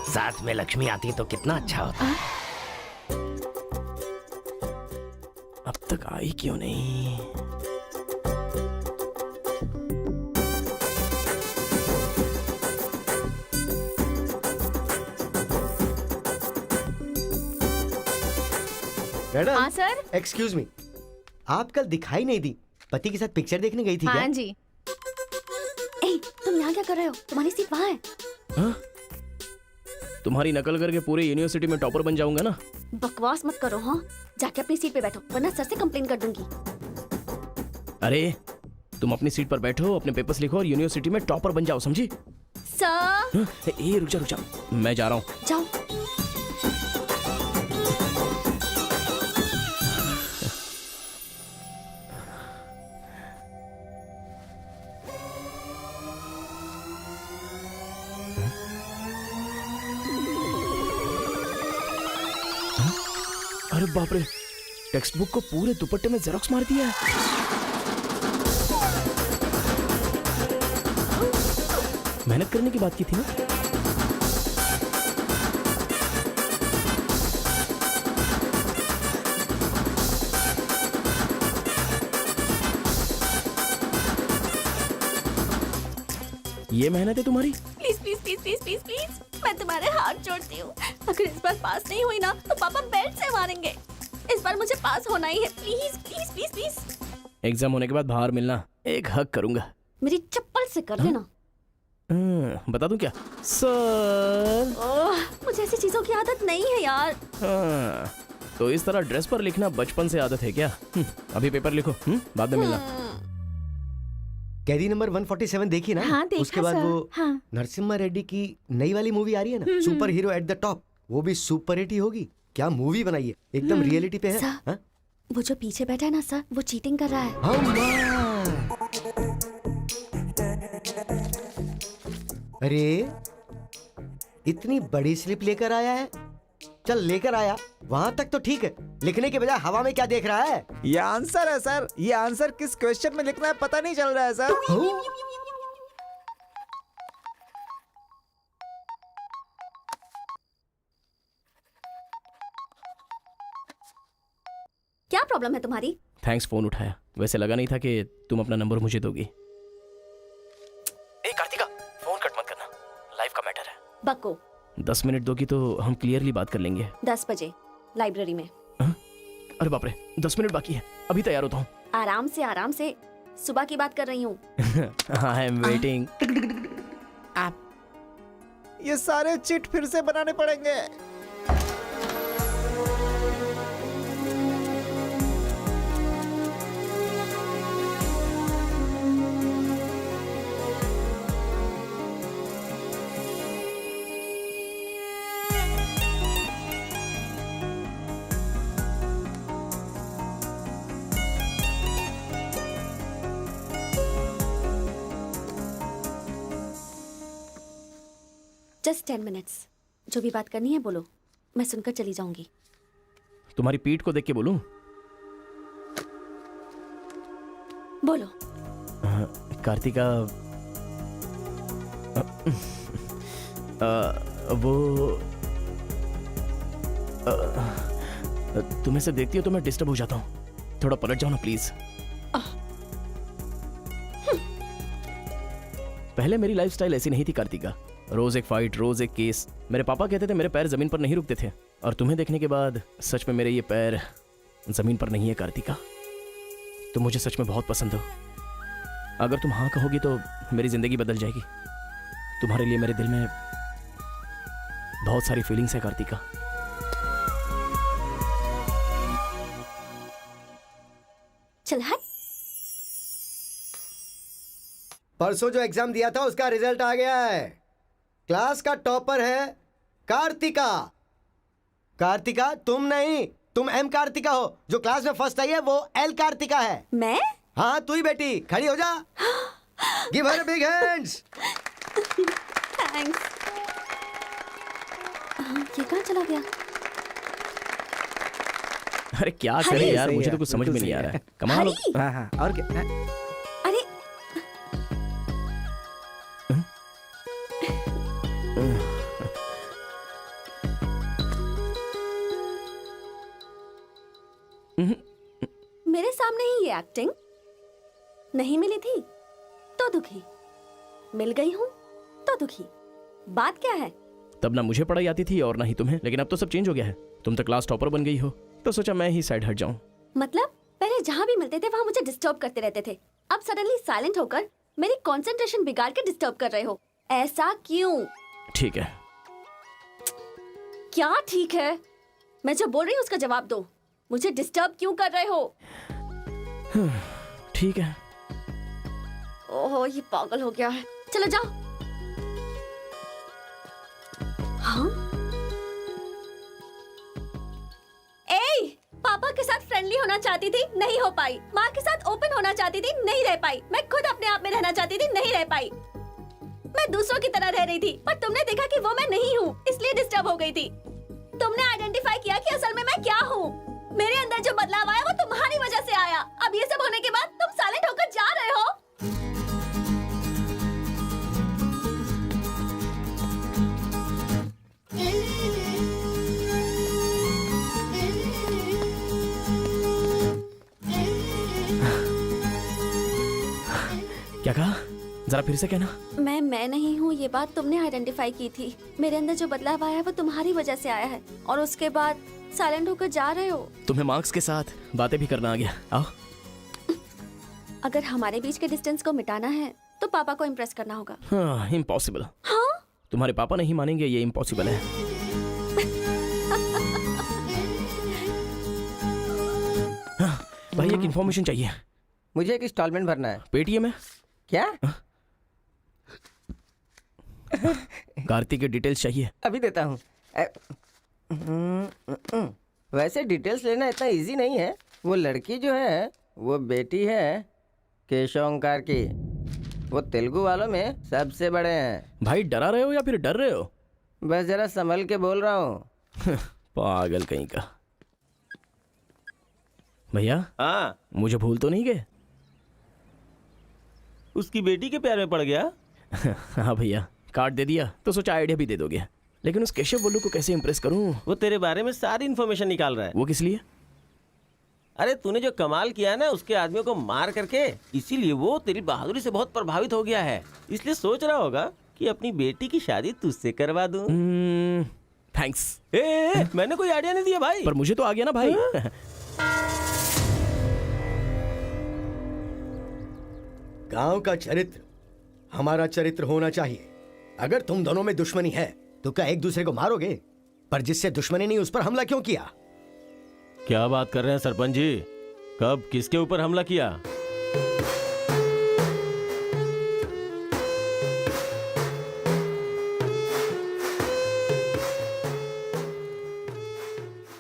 साथ में लक्ष्मी आती तो कितना अच्छा होता। अब तक आई क्यों नहीं? मैडम। हाँ सर। एक्सक्यूज मी, आप कल दिखाई नहीं दी, पति के साथ पिक्चर देखने गई थी क्या? हाँ जी। तुम यहाँ क्या कर रहे हो? तुम्हारी सीट वहाँ है। हाँ? तुम्हारी नकल करके पूरे यूनिवर्सिटी में टॉपर बन जाऊंगा ना। बकवास मत करो। हाँ, जाके अपनी सीट पे बैठो वरना सर से कंप्लेन कर दूंगी। अरे तुम अपनी सीट पर बैठो, अपने पेपर्स लिखो और यूनिवर्सिटी में टॉपर बन जाओ, समझी? सर। रुक जा, मैं जा रहा हूँ। जाओ। बाप रे, टेक्स्ट बुक को पूरे दुपट्टे में जेरोक्स मार दिया है। मेहनत करने की बात की थी ना। ये मेहनत है तुम्हारी? Please please please please please please मैं तुम्हारे हाथ जोड़ती हूँ। अगर इस बार पास नहीं हुई ना तो पापा बेल्ट से मारेंगे। इस बार मुझे पास होना ही है। Please please please please. Exam होने के बाद बाहर मिलना, एक हक करूंगा। मेरी चप्पल से कर देना। बता दूं क्या सर? मुझे ऐसी चीजों की आदत नहीं है यार। तो इस तरह ड्रेस पर लिखना बचपन से आदत है क्या? अभी पेपर लिखो, बाद में मिलना। कैदी नंबर 147 देखी ना? हाँ, देखा उसके बाद सर। वो हाँ। नरसिम्हा रेड्डी की नई वाली मूवी आ रही है ना, super hero at the top, वो भी सुपर हिट ही होगी। क्या मूवी बनाई है, एकदम रियलिटी पे है। सर, हाँ? वो जो पीछे बैठा है ना सर, वो चीटिंग कर रहा है। अरे इतनी बड़ी स्लिप लेकर आया है। चल लेकर आया, वहां तक तो ठीक है, लिखने के बजाय हवा में क्या देख रहा है? ये आंसर है सर। ये आंसर किस क्वेश्चन में लिखना है पता नहीं चल रहा है सर। क्या प्रॉब्लम है तुम्हारी? थैंक्स फोन उठाया, वैसे लगा नहीं था कि तुम अपना नंबर मुझे दोगी। ए कार्तिका, फोन कट मत करना, लाइफ का मैटर है। बक्को 10 मिनट दोगी तो हम क्लियरली बात कर लेंगे। 10 बजे लाइब्रेरी में। अरे बाप रे, 10 मिनट बाकी है, अभी तैयार होता हूँ। आराम से सुबह की बात कर रही हूँ। I am waiting. ये सारे चिट फिर से बनाने पड़ेंगे। Just 10 minutes. जो भी बात करनी है बोलो, मैं सुनकर चली जाऊंगी। तुम्हारी पीठ को देख के बोलूं? बोलो। कार्तिका, वो तुम्हें से देखती हो तो मैं डिस्टर्ब हो जाता हूँ। थोड़ा पलट जाओ ना प्लीज। पहले मेरी लाइफस्टाइल ऐसी नहीं थी कार्तिका, रोज एक फाइट, रोज एक केस। मेरे पापा कहते थे मेरे पैर जमीन पर नहीं रुकते थे, और तुम्हें देखने के बाद सच में मेरे ये पैर जमीन पर नहीं है कार्तिका। तुम मुझे सच में बहुत पसंद हो। अगर तुम हाँ कहोगी तो मेरी जिंदगी बदल जाएगी। तुम्हारे लिए मेरे दिल में बहुत सारी फीलिंग्स है कार्तिका। चल हट। परसों जो एग्जाम दिया था उसका रिजल्ट आ गया है। क्लास का टॉपर है कार्तिका। कार्तिका तुम नहीं, तुम एम कार्तिका हो। जो क्लास में फर्स्ट आई है वो एल कार्तिका है। मैं? हाँ तू ही बेटी, खड़ी हो जा। Give her big hands. Thanks. ये कहाँ चला गया? अरे क्या करे यार, मुझे तो कुछ समझ में नहीं आ रहा है। कमाल हो। हाँ हाँ, और क्या? अरे मेरे सामने ही ये एक्टिंग। नहीं मिली थी तो दुखी, मिल गई हूँ तो दुखी। बात क्या है? तब ना मुझे पढ़ाई आती थी और ना ही तुम्हें, लेकिन अब तो सब चेंज हो गया है। तुम तो क्लास टॉपर बन गई हो, तो सोचा मैं ही साइड हट जाऊं। मतलब पहले जहाँ भी मिलते थे वहाँ मुझे डिस्टर्ब करते रहते थे, अब सडनली साइलेंट होकर मेरी कंसंट्रेशन बिगाड़ के डिस्टर्ब कर रहे हो। ऐसा क्यों? ठीक है। क्या ठीक है? मैं जो बोल रही हूँ उसका जवाब दो। मुझे डिस्टर्ब क्यों कर रहे हो? ठीक है। ओहो ये पागल हो गया है। चलो जाओ। हाँ? ए, पापा के साथ फ्रेंडली होना चाहती थी, नहीं हो पाई। माँ के साथ ओपन होना चाहती थी, नहीं रह पाई। मैं खुद अपने आप में रहना चाहती थी, नहीं रह पाई। मैं दूसरों की तरह रह रही थी, पर तुमने देखा कि वो मैं नहीं हूँ, इसलिए डिस्टर्ब हो गई थी। तुमने आइडेंटिफाई किया कि असल में मैं क्या हूँ। मेरे अंदर जो बदलाव आया वो तुम्हारी वजह से आया। अब ये सब होने के बाद तुम साइलेंट होकर जा रहे हो। क्या कहा? जरा फिर से कहना। मैं नहीं हूँ, ये बात तुमने आइडेंटिफाई की थी। मेरे अंदर जो बदलाव आया है वो तुम्हारी वजह से आया है, और उसके बाद साइलेंट होकर जा रहे हो। तुम्हें मार्क्स के साथ बातें भी करना आ गया। आओ। अगर हमारे बीच के डिस्टेंस को मिटाना है तो पापा को इम्प्रेस करना होगा। हाँ, इम्पॉसिबल। हाँ? तुम्हारे पापा नहीं मानेंगे, ये इम्पॉसिबल है। हाँ, भाई एक इन्फॉर्मेशन चाहिए। मुझे एक इंस्टॉलमेंट भरना है। पेटीएम है क्या? कार्तिक के डिटेल्स चाहिए। अभी देता हूँ। वैसे डिटेल्स लेना इतना इजी नहीं है। वो लड़की जो है वो बेटी है केशव ओंकार की। वो तेलुगु वालों में सबसे बड़े हैं। भाई डरा रहे हो या फिर डर रहे हो? बस जरा संभल के बोल रहा हूँ। पागल कहीं का। भैया हाँ, मुझे भूल तो नहीं गए? उसकी बेटी के प्यार में पड़ गया। हाँ भैया, कार्ड दे दिया तो सोचा आइडिया भी दे दोगे। लेकिन उस केशव बोलू को कैसे इम्प्रेस करूं? वो तेरे बारे में सारी इन्फॉर्मेशन निकाल रहा है। वो किस लिए? अरे तूने जो कमाल किया ना उसके आदमियों को मार करके, इसीलिए वो तेरी बहादुरी से बहुत प्रभावित हो गया है। इसलिए सोच रहा होगा कि अपनी बेटी की शादी तुझसे करवा दूं। थैंक्स। मैंने कोई आइडिया नहीं दिया भाई। पर मुझे तो आ गया ना भाई। गांव का चरित्र हमारा चरित्र होना चाहिए। अगर तुम दोनों में दुश्मनी है तो क्या एक दूसरे को मारोगे? पर जिससे दुश्मनी नहीं उस पर हमला क्यों किया? क्या बात कर रहे हैं सरपंच जी? कब किसके ऊपर हमला किया?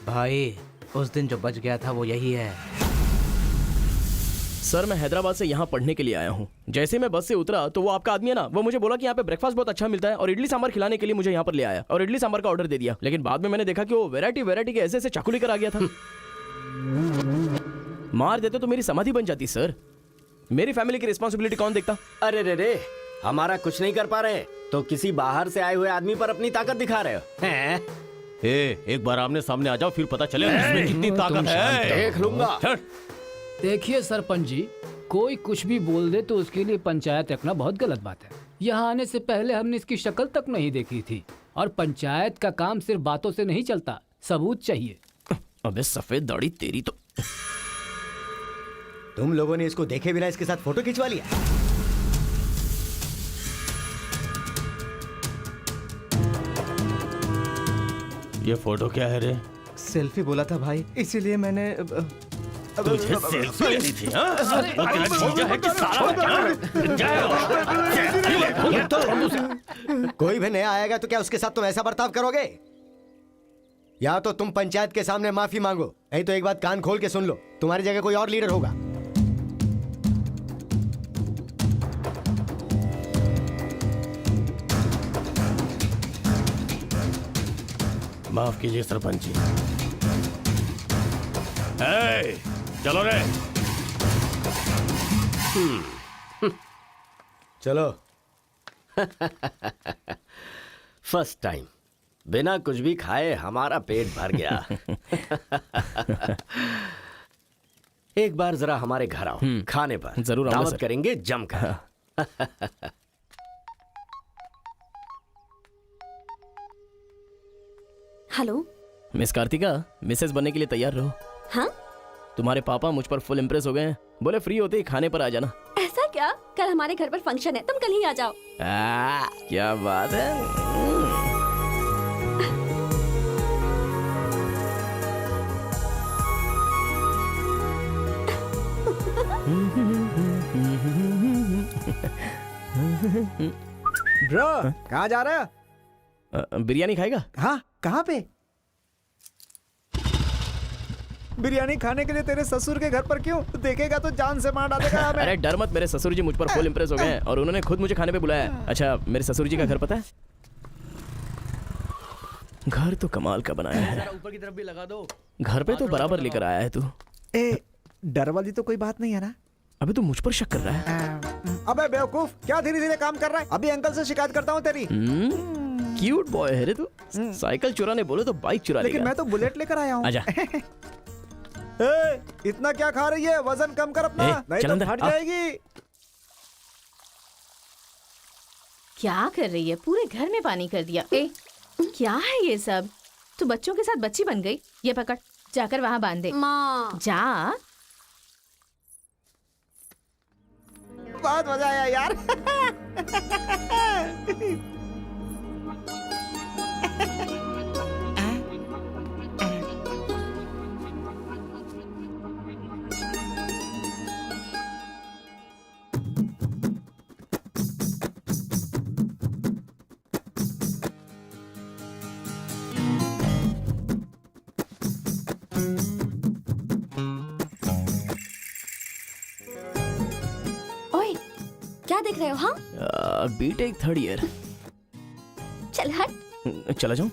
भाई उस दिन जो बच गया था वो यही है। सर मैं हैदराबाद से यहाँ पढ़ने के लिए आया हूँ। जैसे मैं बस से उतरा तो वो आपका आदमी है ना, वो मुझे बोला कि यहाँ पे ब्रेकफास्ट बहुत अच्छा मिलता है और इडली सांभर खिलाने के लिए मुझे यहाँ पर ले आया और इडली सांभर का ऑर्डर दे दिया। लेकिन बाद में मैंने देखा कि वो वैरायटी के ऐसे ऐसे चाकू लेकर आ गया था। मार देते तो मेरी समाधि बन जाती सर। मेरी फैमिली की रिस्पॉन्सिबिलिटी कौन देखता? अरे रे, हमारा कुछ नहीं कर पा रहे तो किसी बाहर से आए हुए आदमी पर अपनी ताकत दिखा रहे हो हैं? एक बार आमने सामने आ जाओ, फिर पता चले इसमें कितनी ताकत है। देख लूंगा। देखिए सरपंच जी, कोई कुछ भी बोल दे तो उसके लिए पंचायत रखना बहुत गलत बात है। यहाँ आने से पहले हमने इसकी शक्ल तक नहीं देखी थी, और पंचायत का काम सिर्फ बातों से नहीं चलता, सबूत चाहिए। अबे सफेद दाढ़ी तेरी तो। तुम लोगों ने इसको देखे बिना इसके साथ फोटो खिंचवा लिया। ये फोटो क्या है रे? सेल्फी बोला था भाई, इसीलिए मैंने तुझे सेल्फी लेनी थी हाँ? वो तेरा जीजा है कि साला? कोई भी नया आएगा तो क्या उसके साथ तुम ऐसा बर्ताव करोगे? या तो तुम पंचायत के सामने माफी मांगो, नहीं तो एक बात कान खोल के सुन लो, तुम्हारी जगह कोई और लीडर होगा। माफ कीजिए सरपंच जी। चलो रे। चलो। फर्स्ट टाइम बिना कुछ भी खाए हमारा पेट भर गया। एक बार जरा हमारे घर आओ, खाने पर जरूर आऊंगा दावत सर। करेंगे जमकर। हेलो मिस कार्तिका, मिसेस बनने के लिए तैयार रहो। हाँ, तुम्हारे पापा मुझ पर फुल इम्प्रेस हो गए हैं। बोले फ्री होते ही खाने पर आ जाना। ऐसा क्या? कल हमारे घर पर फंक्शन है, तुम कल ही आ जाओ। क्या बात है। ब्रो कहाँ जा रहे हो? बिरयानी खाएगा? हाँ, कहाँ पे? बिरयानी खाने के लिए तेरे ससुर के घर पर क्यों? देखेगा तो जान से मार डालेगा हमें। अरे डर मत, मेरे ससुर जी मुझ पर फुल इम्प्रेस हो गए हैं और उन्होंने खुद मुझे खाने पे बुलाया है। अच्छा, मेरे ससुर जी का घर पता है? घर तो कमाल का बनाया है। ऊपर की तरफ भी लगा दो। घर पे तो बराबर लेकर आया है तू। ए, डर वाली तो कोई बात नहीं है ना? अभी तू मुझ पर शक कर रहा है। अबे बेवकूफ, क्या धीरे धीरे काम कर रहा है? अभी अंकल से शिकायत करता हूँ तेरी। क्यूट बॉय है रे तू। साइकिल चुराने बोले तो बाइक चुरा लेकिन लेगा। मैं तो बुलेट लेकर आया हूँ। आजा। ए, इतना क्या खा रही है? वजन कम कर अपना, नहीं चल तो अंदर, फट आ। जाएगी। क्या कर रही है? पूरे घर में पानी कर दिया। ए, क्या है ये सब? तू बच्चों के साथ बच्ची बन गई। ये पकड़, जाकर वहाँ बांध दे। माँ जा। बहुत मजा आया यार। ओए, क्या देख रहे हो? हाँ, बीटेक 3rd ईयर। चल हट। चला जाऊं?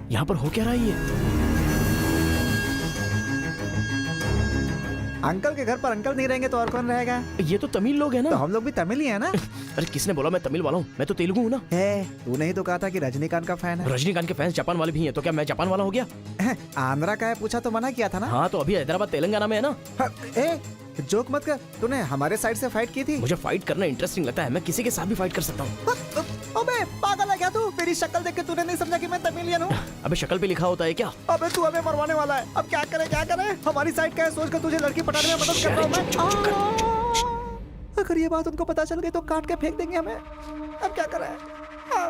यहाँ पर हो क्या रहा है ये? अंकल के घर पर अंकल नहीं रहेंगे तो और कौन रहेगा? ये तो तमिल लोग हैं ना। तो हम लोग भी तमिल ही है ना? अरे किसने बोला मैं तमिल वाला हूँ? मैं तो तेलुगु हूँ ना। तूने ही तो कहा था कि रजनीकांत का फैन है। रजनीकांत के फैंस जापान वाले भी हैं, तो क्या मैं जापान वाला हो गया? आंध्रा का है पूछा तो मना किया था ना? हाँ तो अभी हैदराबाद तेलंगाना में है ना। जोक मत कर। तूने हमारे साइड से फाइट की थी। मुझे फाइट करना इंटरेस्टिंग लगता है, मैं किसी के साथ भी फाइट कर सकता हूँ। अबे पागल है क्या तू? मेरी शक्ल देख के तूने नहीं समझा कि मैं तमिलियन हूँ? अबे शक्ल पे लिखा होता है क्या? अबे तू हमें मरवाने वाला है। अब क्या करे क्या करे? हमारी साइड का है, सोच कर तुझे लड़की पटाने में मदद कर रहा हूँ मैं। अगर ये बात उनको पता चल गई तो काट के फेंक देंगे हमें। अब क्या करें?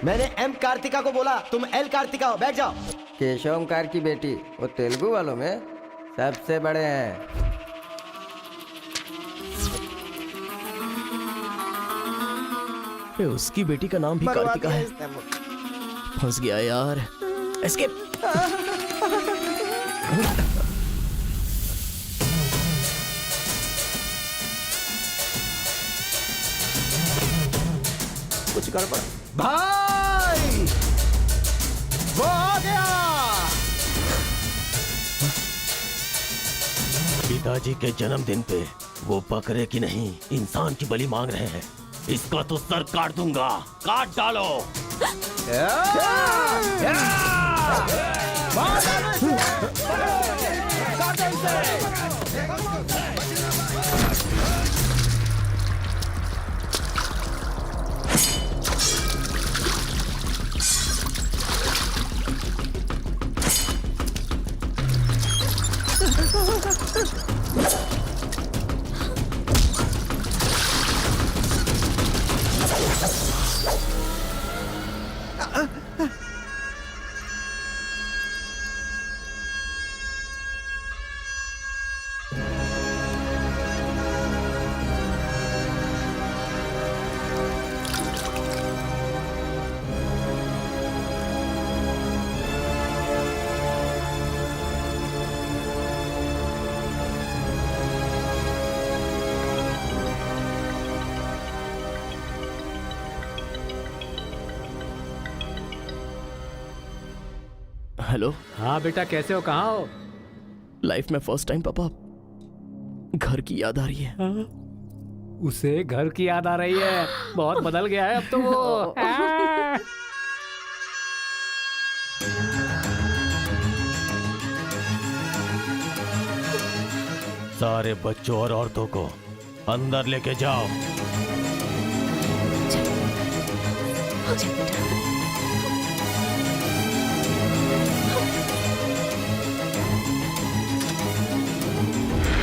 मैंने एम कार्तिका को बोला, तुम एल कार्तिका हो, बैठ जाओ। केशव ओमकार की बेटी, वो तेलुगु वालों में सबसे बड़े हैं। उसकी बेटी का नाम भी कार्तिका है। फंस गया यार। एस्केप। कुछ गड़बड़। भाई वो आ गया। पिताजी के जन्मदिन पे वो बकरे की नहीं इंसान की बलि मांग रहे हैं। इसका तो सर काट दूंगा। काट डालो। हेलो। हाँ बेटा, कैसे हो? कहाँ हो? लाइफ में फर्स्ट टाइम पापा घर की याद आ रही है। उसे घर की याद आ रही है? बहुत बदल गया है अब तो वो। सारे बच्चों और औरतों को अंदर लेके जाओ।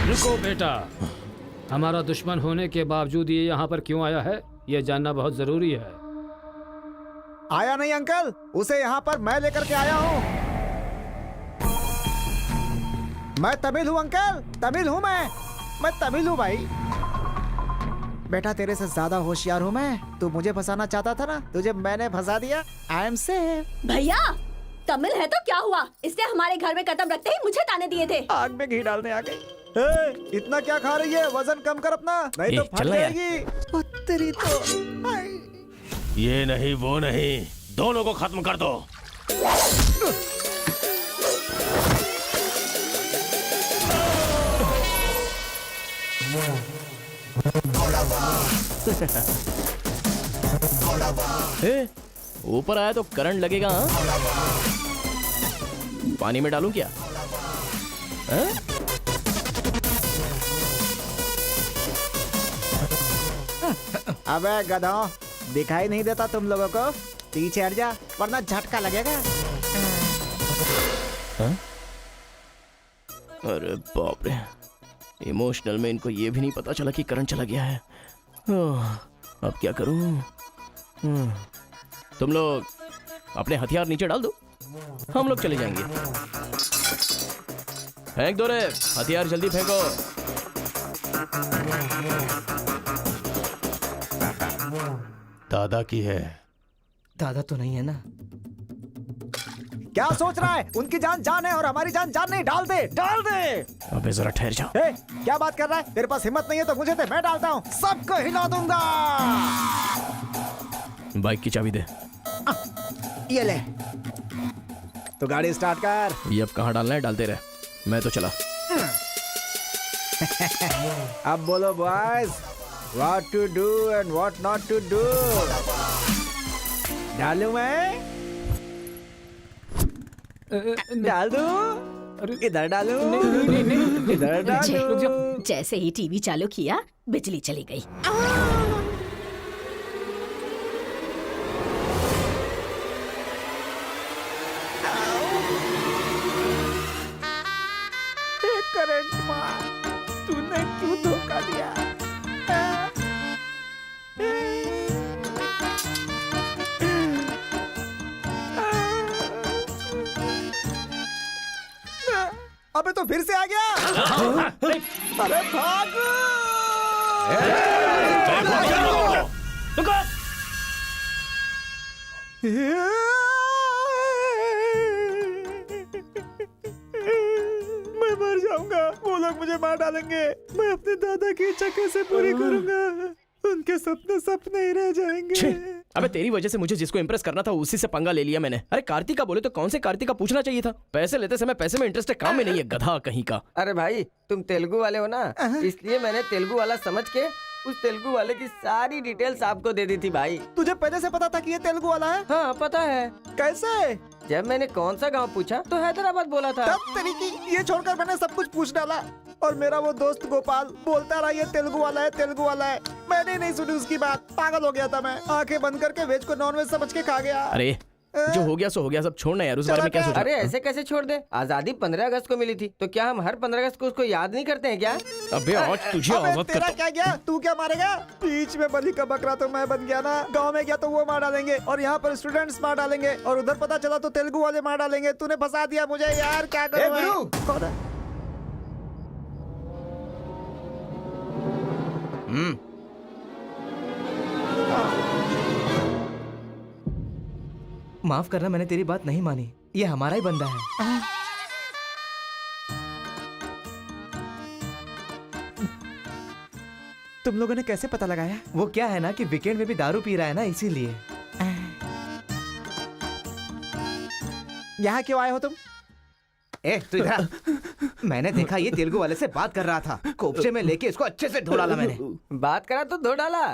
रुको बेटा, हमारा दुश्मन होने के बावजूद ये यहाँ पर क्यों आया है? यह जानना बहुत जरूरी है। आया नहीं अंकल, उसे यहाँ पर मैं लेकर के आया हूँ। मैं तमिल हूँ अंकल, तमिल हूँ मैं तमिल हूँ भाई। बेटा तेरे से ज्यादा होशियार हूँ मैं। तू मुझे फंसाना चाहता था ना, तुझे मैंने फंसा दिया। I am safe. भैया तमिल है तो क्या हुआ, इसने हमारे घर में कदम रखते ही मुझे ताने दिए थे। आग में घी डालने आ गई। इतना क्या खा रही है, वजन कम कर अपना, नहीं तो फट जाएगी। तेरी तो ये नहीं वो नहीं, दोनों को खत्म कर दो। ऊपर आया तो करंट लगेगा। हाँ? पानी में डालूं क्या? हाँ? अबे गधों, दिखाई नहीं देता तुम लोगों को? पीछे हट जा वरना झटका लगेगा। हाँ? अरे बाप रे, इमोशनल में इनको ये भी नहीं पता चला कि करंट चला गया है। अब क्या करूं? तुम लोग अपने हथियार नीचे डाल दो, हम लोग चले जाएंगे। फेंक दो रे हथियार, जल्दी फेंको। दादा की है। दादा तो नहीं है ना? क्या सोच रहा है? उनकी जान जान है और हमारी जान जान नहीं। डाल दे, डाल दे। अबे जरा ठहर जाओ। क्या बात कर रहा है? तेरे पास हिम्मत नहीं है तो मुझे दे, मैं डालता हूँ, सबको हिला दूंगा। बाइक की चाबी दे। ये ले, तो गाड़ी स्टार्ट कर। ये अब कहाँ डालना है डालते रहे, मैं तो चला। अब बोलो boys, what to do and what not to do. डालूं मैं? डाल दूं? इधर डालूं? इधर डालूं? जैसे ही टीवी चालू किया बिजली चली गई। करंट मार, तूने क्यों धोखा दिया? अबे तो फिर से आ गया। अरे भागो! मैं मर जाऊंगा, वो लोग मुझे मार डालेंगे। मैं अपने दादा की इच्छा कैसे पूरी करूंगा? उनके सपने सपने ही रह जाएंगे। अबे तेरी वजह से मुझे जिसको इम्प्रेस करना था उसी से पंगा ले लिया मैंने। अरे कार्तिका बोले तो कौन से कार्तिका पूछना चाहिए था। पैसे लेते समय पैसे में इंटरेस्ट है, काम में नहीं है, गधा कहीं का। अरे भाई तुम तेलुगु वाले हो ना, इसलिए मैंने तेलुगु वाला समझ के उस तेलुगु वाले की सारी डिटेल्स आपको दे दी थी भाई। तुझे पहले से पता था कि ये तेलुगु वाला है? हाँ पता है। कैसे? जब मैंने कौन सा गांव पूछा तो हैदराबाद बोला था। तब तरीकी ये छोड़कर मैंने सब कुछ पूछ डाला और मेरा वो दोस्त गोपाल बोलता रहा ये तेलुगु वाला है, तेलुगु वाला है। मैंने नहीं सुनी उसकी बात, पागल हो गया था मैं। आंखें बंद करके वेज को नॉन वेज समझ के खा गया। अरे जो हो गया सो हो गया, सब छोड़ना यार, उस बारे में क्या सोचा? अरे ऐसे कैसे छोड़ दे? आजादी 15 अगस्त को मिली थी, तो क्या हम हर 15 अगस्त को उसको याद नहीं करते हैं क्या? अबे आज तुझे आजाद तेरा क्या गया? तू क्या मारेगा? बीच में बलि का बकरा तो मैं बन गया ना। गांव में गया तो वो मार डालेंगे और यहाँ पर स्टूडेंट्स मार डालेंगे और उधर पता चला तो तेलुगु वाले मार डालेंगे। तूने फंसा दिया मुझे यार, क्या करूं? कौन है? माफ करना, मैंने तेरी बात नहीं मानी। ये हमारा ही बंदा है। तुम लोगों ने कैसे पता लगाया? वो क्या है ना कि वीकेंड में भी दारू पी रहा है ना, इसीलिए। यहाँ क्यों आए हो तुम? ए तू इधर। मैंने देखा ये तेलुगु वाले से बात कर रहा था, कोपचे में लेके इसको अच्छे से धो डाला मैंने। बात करा तो धो डाला।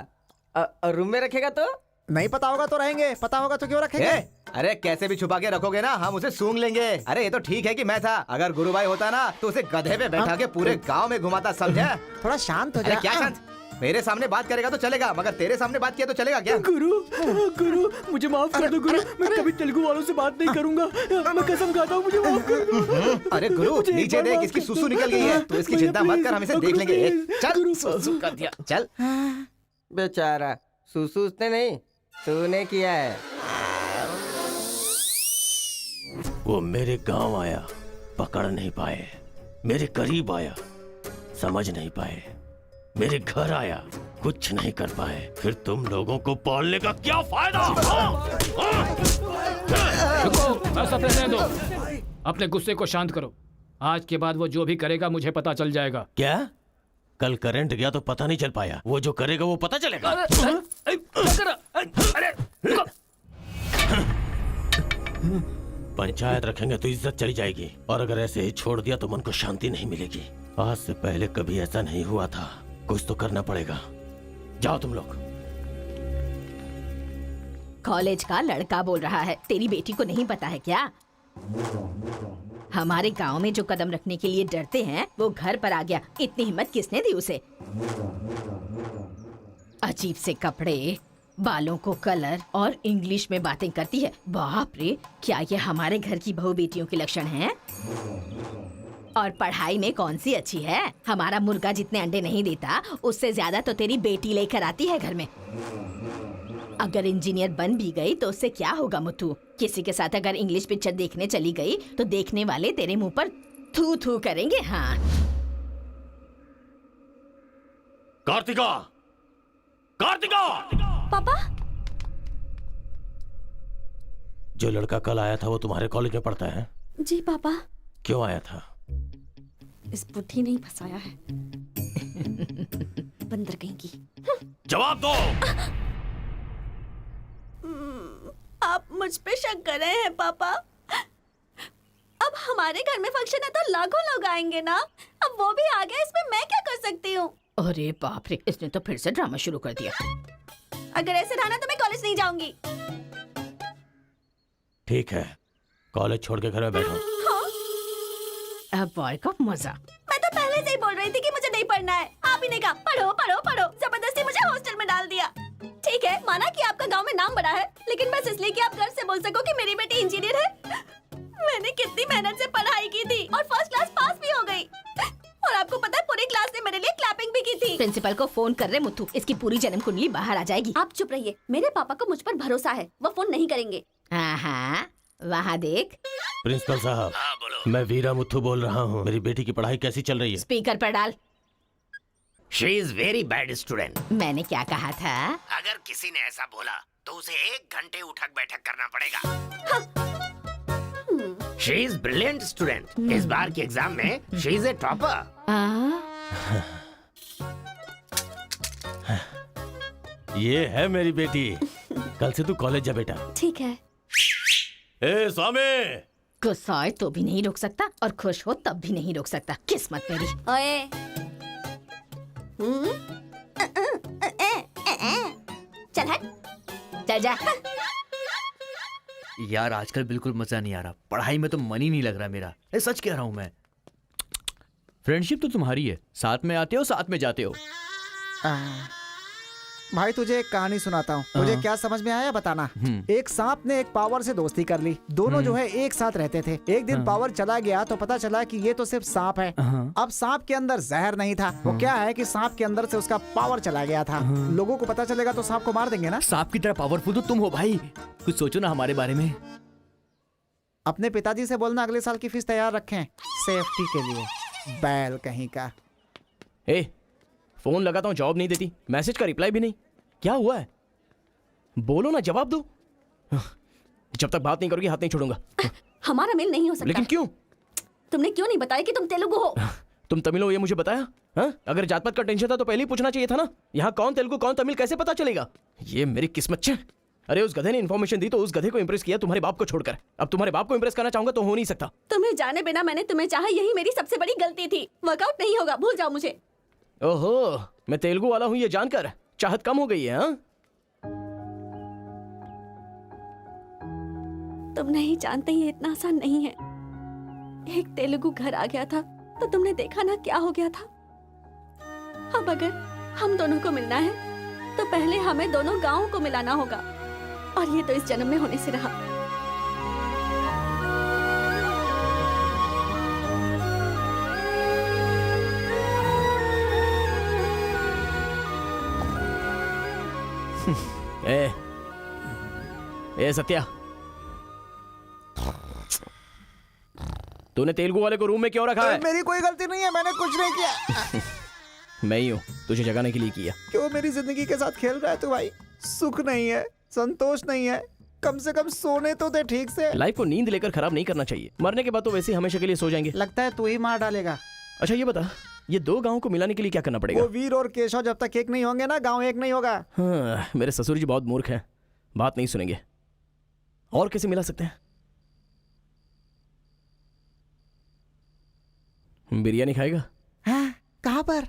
रूम में रखेगा तो? नहीं पता होगा तो रहेंगे, पता होगा तो क्यों रखेंगे? अरे कैसे भी छुपा के रखोगे ना, हम उसे सूंघ लेंगे। अरे ये तो ठीक है कि मैं था, अगर गुरु भाई होता ना तो उसे गधे पे बैठा के पूरे गांव में घुमाता, समझा? थोड़ा शांत हो अरे जा। क्या शांत? मेरे सामने बात करेगा तो चलेगा, मगर तेरे सामने बात किया तो चलेगा क्या? गुरु मुझे माफ कर दो गुरु, मैं कभी तेलुगु वालों से बात नहीं करूंगा, मैं कसम खाता हूँ, मुझे माफ कर दो। अरे गुरु नीचे देख, इसकी सुसु निकल गई है, तो इसकी चिंता मत कर, हम इसे देख लेंगे। चल सुसु कर दिया, चल। बेचारा सुसु उसने नहीं, तूने किया है। वो मेरे गांव आया, पकड़ नहीं पाए। मेरे करीब आया, समझ नहीं पाए। मेरे घर आया, कुछ नहीं कर पाए। फिर तुम लोगों को पालने का क्या फायदा? रुको, बस अब रहने दो। अपने गुस्से को शांत करो। आज के बाद वो जो भी करेगा मुझे पता चल जाएगा। क्या? कल करंट गया तो पता नहीं चल पाया। वो जो करेगा वो पता चलेगा। पंचायत रखेंगे तो इज्जत चली जाएगी, और अगर ऐसे ही छोड़ दिया तो मन को शांति नहीं मिलेगी। आज से पहले कभी ऐसा नहीं हुआ था। कुछ तो करना पड़ेगा। जाओ तुम लोग। कॉलेज का लड़का बोल रहा है, तेरी बेटी को नहीं पता है क्या? हमारे गांव में जो कदम रखने के लिए डरते हैं वो घर पर आ गया। इतनी हिम्मत किसने दी उसे? अजीब से कपड़े, बालों को कलर और इंग्लिश में बातें करती है। बाप रे, क्या ये हमारे घर की बहू बेटियों के लक्षण हैं? और पढ़ाई में कौन सी अच्छी है? हमारा मुर्गा जितने अंडे नहीं देता उससे ज्यादा तो तेरी बेटी लेकर आती है घर में। अगर इंजीनियर बन भी गई तो उससे क्या होगा मुथु? किसी के साथ अगर इंग्लिश पिक्चर देखने चली गई तो देखने वाले तेरे मुंह पर थू थू करेंगे। हाँ। कार्तिका! कार्तिका! पापा, जो लड़का कल आया था वो तुम्हारे कॉलेज में पढ़ता है? जी पापा। क्यों आया था? इस बुद्धि ने ही फंसाया है। बंदर कहीं की। जवाब दो। आप मुझ पे शक कर रहे हैं पापा? अब हमारे घर में फंक्शन है तो लाखों लोग आएंगे ना। अब वो भी आ गया, इसमें मैं क्या कर सकती हूँ? अरे बाप रे, इसने तो फिर से ड्रामा शुरू कर दिया। अगर ऐसे रहा ना तो मैं कॉलेज नहीं जाऊंगी। ठीक है, कॉलेज छोड़ के घर में बैठो। हाँ? अब बॉय का मजा। मैं तो पहले से ही बोल रही थी कि मुझे नहीं पढ़ना है। आप ही ने कहा पढ़ो पढ़ो पढ़ो, जबरदस्ती मुझे हॉस्टल में डाल दिया। ठीक है, माना कि आपका गांव में नाम बड़ा है, लेकिन बस इसलिए कि आप घर से बोल सको कि मेरी बेटी इंजीनियर है। मैंने कितनी मेहनत से पढ़ाई की थी और फर्स्ट क्लास पास भी हो गई। और आपको पता है पूरी क्लास ने मेरे लिए क्लैपिंग भी की थी। प्रिंसिपल को फोन कर रहे मुथु, इसकी पूरी जन्म कुंडली बाहर आ जाएगी। आप चुप रहिए, मेरे पापा को मुझ पर भरोसा है, वो फोन नहीं करेंगे। हाँ, वहाँ देख। प्रिंसिपल साहब, मैं वीरा मुथु बोल रहा हूँ। मेरी बेटी की पढ़ाई कैसी चल रही है? स्पीकर पर डाल। She is very bad student. मैंने क्या कहा था? अगर किसी ने ऐसा बोला तो उसे 1 घंटे उठक बैठक करना पड़ेगा। She is brilliant student. इस बार के एग्जाम में शी इज ए टॉपर। ये है मेरी बेटी। कल से तू कॉलेज जा बेटा। ठीक है। ए स्वामी! गुस्सा आए तो भी नहीं रोक सकता और खुश हो तब भी नहीं रोक सकता। किस्मत मेरी। ओए। चल हट। चल जा। यार आजकल बिल्कुल मजा नहीं आ रहा। पढ़ाई में तो मन ही नहीं लग रहा मेरा। सच कह रहा हूँ मैं। फ्रेंडशिप तो तुम्हारी है, साथ में आते हो साथ में जाते हो। भाई तुझे एक कहानी सुनाता हूँ, मुझे क्या समझ में आया बताना। एक सांप ने एक पावर से दोस्ती कर ली। दोनों जो है एक साथ रहते थे। एक दिन पावर चला गया तो पता चला कि ये तो सिर्फ सांप है। अब सांप के अंदर जहर नहीं था। वो क्या है कि सांप के अंदर से उसका पावर चला गया था। लोगों को पता चलेगा तो सांप को मार देंगे ना। सांप की तरह पावरफुल तो तुम हो भाई। कुछ सोचो ना हमारे बारे में। अपने पिताजी से बोलना अगले साल की फीस तैयार रखें, सेफ्टी के लिए। बैल कहीं का। ए, फोन लगाता हूँ, जवाब नहीं देती। मैसेज का रिप्लाई भी नहीं। क्या हुआ है? बोलो ना, जवाब दो। जब तक बात नहीं करोगी हाथ नहीं छोड़ूंगा। हमारा मेल नहीं हो सकता। लेकिन क्यों? तुमने क्यों नहीं बताया कि तुम तेलुगु हो? तुम तमिल हो ये मुझे बताया? हाँ? अगर जात पात का टेंशन था तो पहले ही पूछना चाहिए था ना। यहाँ कौन तेलुगु कौन तमिल कैसे पता चलेगा? ये मेरी किस्मत है। अरे उस गधे ने इन्फॉर्मेशन दी तो उस गधे को इंप्रेस किया तुम्हारे बाप को छोड़कर। अब तुम्हारे बाप को इंप्रेस करना चाहूंगा तो हो नहीं सकता। तुम्हें जाने बिना मैंने तुम्हें चाहा, यही मेरी सबसे बड़ी गलती थी। वर्कआउट नहीं होगा, भूल जाओ मुझे। ओहो, मैं तेलुगु वाला हूँ ये जानकर चाहत कम हो गई है। हाँ? तुम नहीं जानते ये इतना आसान नहीं है। एक तेलुगु घर आ गया था तो तुमने देखा ना क्या हो गया था। अब अगर हम दोनों को मिलना है तो पहले हमें दोनों गांवों को मिलाना होगा, और ये तो इस जन्म में होने से रहा। ए सत्या, तूने तेलुगु वाले को रूम में क्यों रखा है? मेरी कोई गलती नहीं है, मैंने कुछ नहीं किया। मैं ही हूँ, तुझे जगाने के लिए किया। क्यों मेरी जिंदगी के साथ खेल रहा है तू भाई? सुख नहीं है, संतोष नहीं है, कम से कम सोने तो दे ठीक से। लाइफ को नींद लेकर खराब नहीं करना चाहिए। मरने के बाद तो वैसे ही हमेशा के लिए सो जाएंगे। लगता है तू ही मार डालेगा। अच्छा ये बता, ये दो गांवों को मिलाने के लिए क्या करना पड़ेगा? वो वीर और केशव जब तक एक नहीं होंगे ना, गांव एक नहीं होगा। हाँ, मेरे ससुर जी बहुत मूर्ख हैं, बात नहीं सुनेंगे। और कैसे मिला सकते हैं? बिरयानी खाएगा? हाँ, कहाँ पर?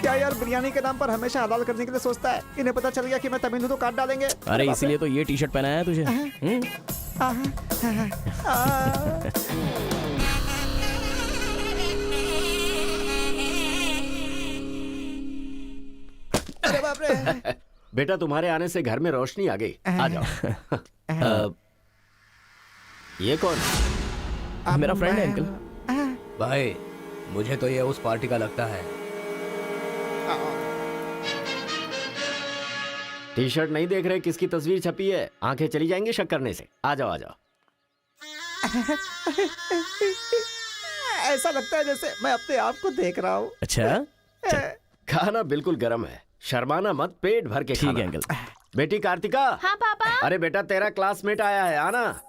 क्या यार, बिरयानी के नाम पर हमेशा हलाल करने के लिए सोचता है। इन्हें पता चल गया कि मैं तमिल हूं तो काट डालेंगे। अरे इसीलिए तो ये टी शर्ट पहनाया है तुझे। अरे बाप रे। बेटा तुम्हारे आने से घर में रोशनी आ गई। आ जाओ। ये कौन? मेरा फ्रेंड है अंकल। भाई मुझे तो ये उस पार्टी का लगता है। टी शर्ट नहीं देख रहे किसकी तस्वीर छपी है? आंखें चली जाएंगी शक करने से। आ जाओ आ जाओ। ऐसा लगता है जैसे मैं अपने आप को देख रहा हूँ। अच्छा, खाना बिल्कुल गर्म है, शर्माना मत, पेट भर के ठीक खाना। है अंकल। बेटी कार्तिका। हाँ पापा। अरे बेटा तेरा क्लासमेट आया है, आना।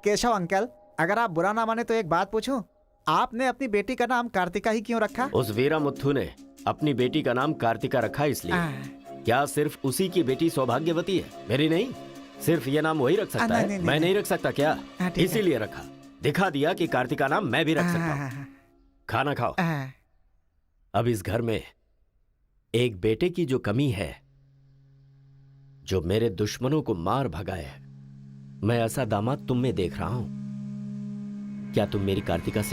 केशव अंकल, अगर आप बुरा ना माने तो एक बात पूछूं? आपने अपनी बेटी का नाम कार्तिका ही क्यों रखा? उस वीरा मुथु ने अपनी बेटी का नाम कार्तिका रखा इसलिए। क्या सिर्फ उसी की बेटी सौभाग्यवती है? मेरी नहीं। सिर्फ ये नाम वही रख सकता है, मैं नहीं रख सकता क्या? इसीलिए रखा, दिखा दिया कि कार्तिका नाम मैं भी रख सकता हूँ। खाना खाओ। अब इस घर में एक बेटे की जो कमी है, जो मेरे दुश्मनों को मार भगाए, मैं ऐसा दामाद तुम में देख रहा हूं। क्या तुम मेरी कार्तिका से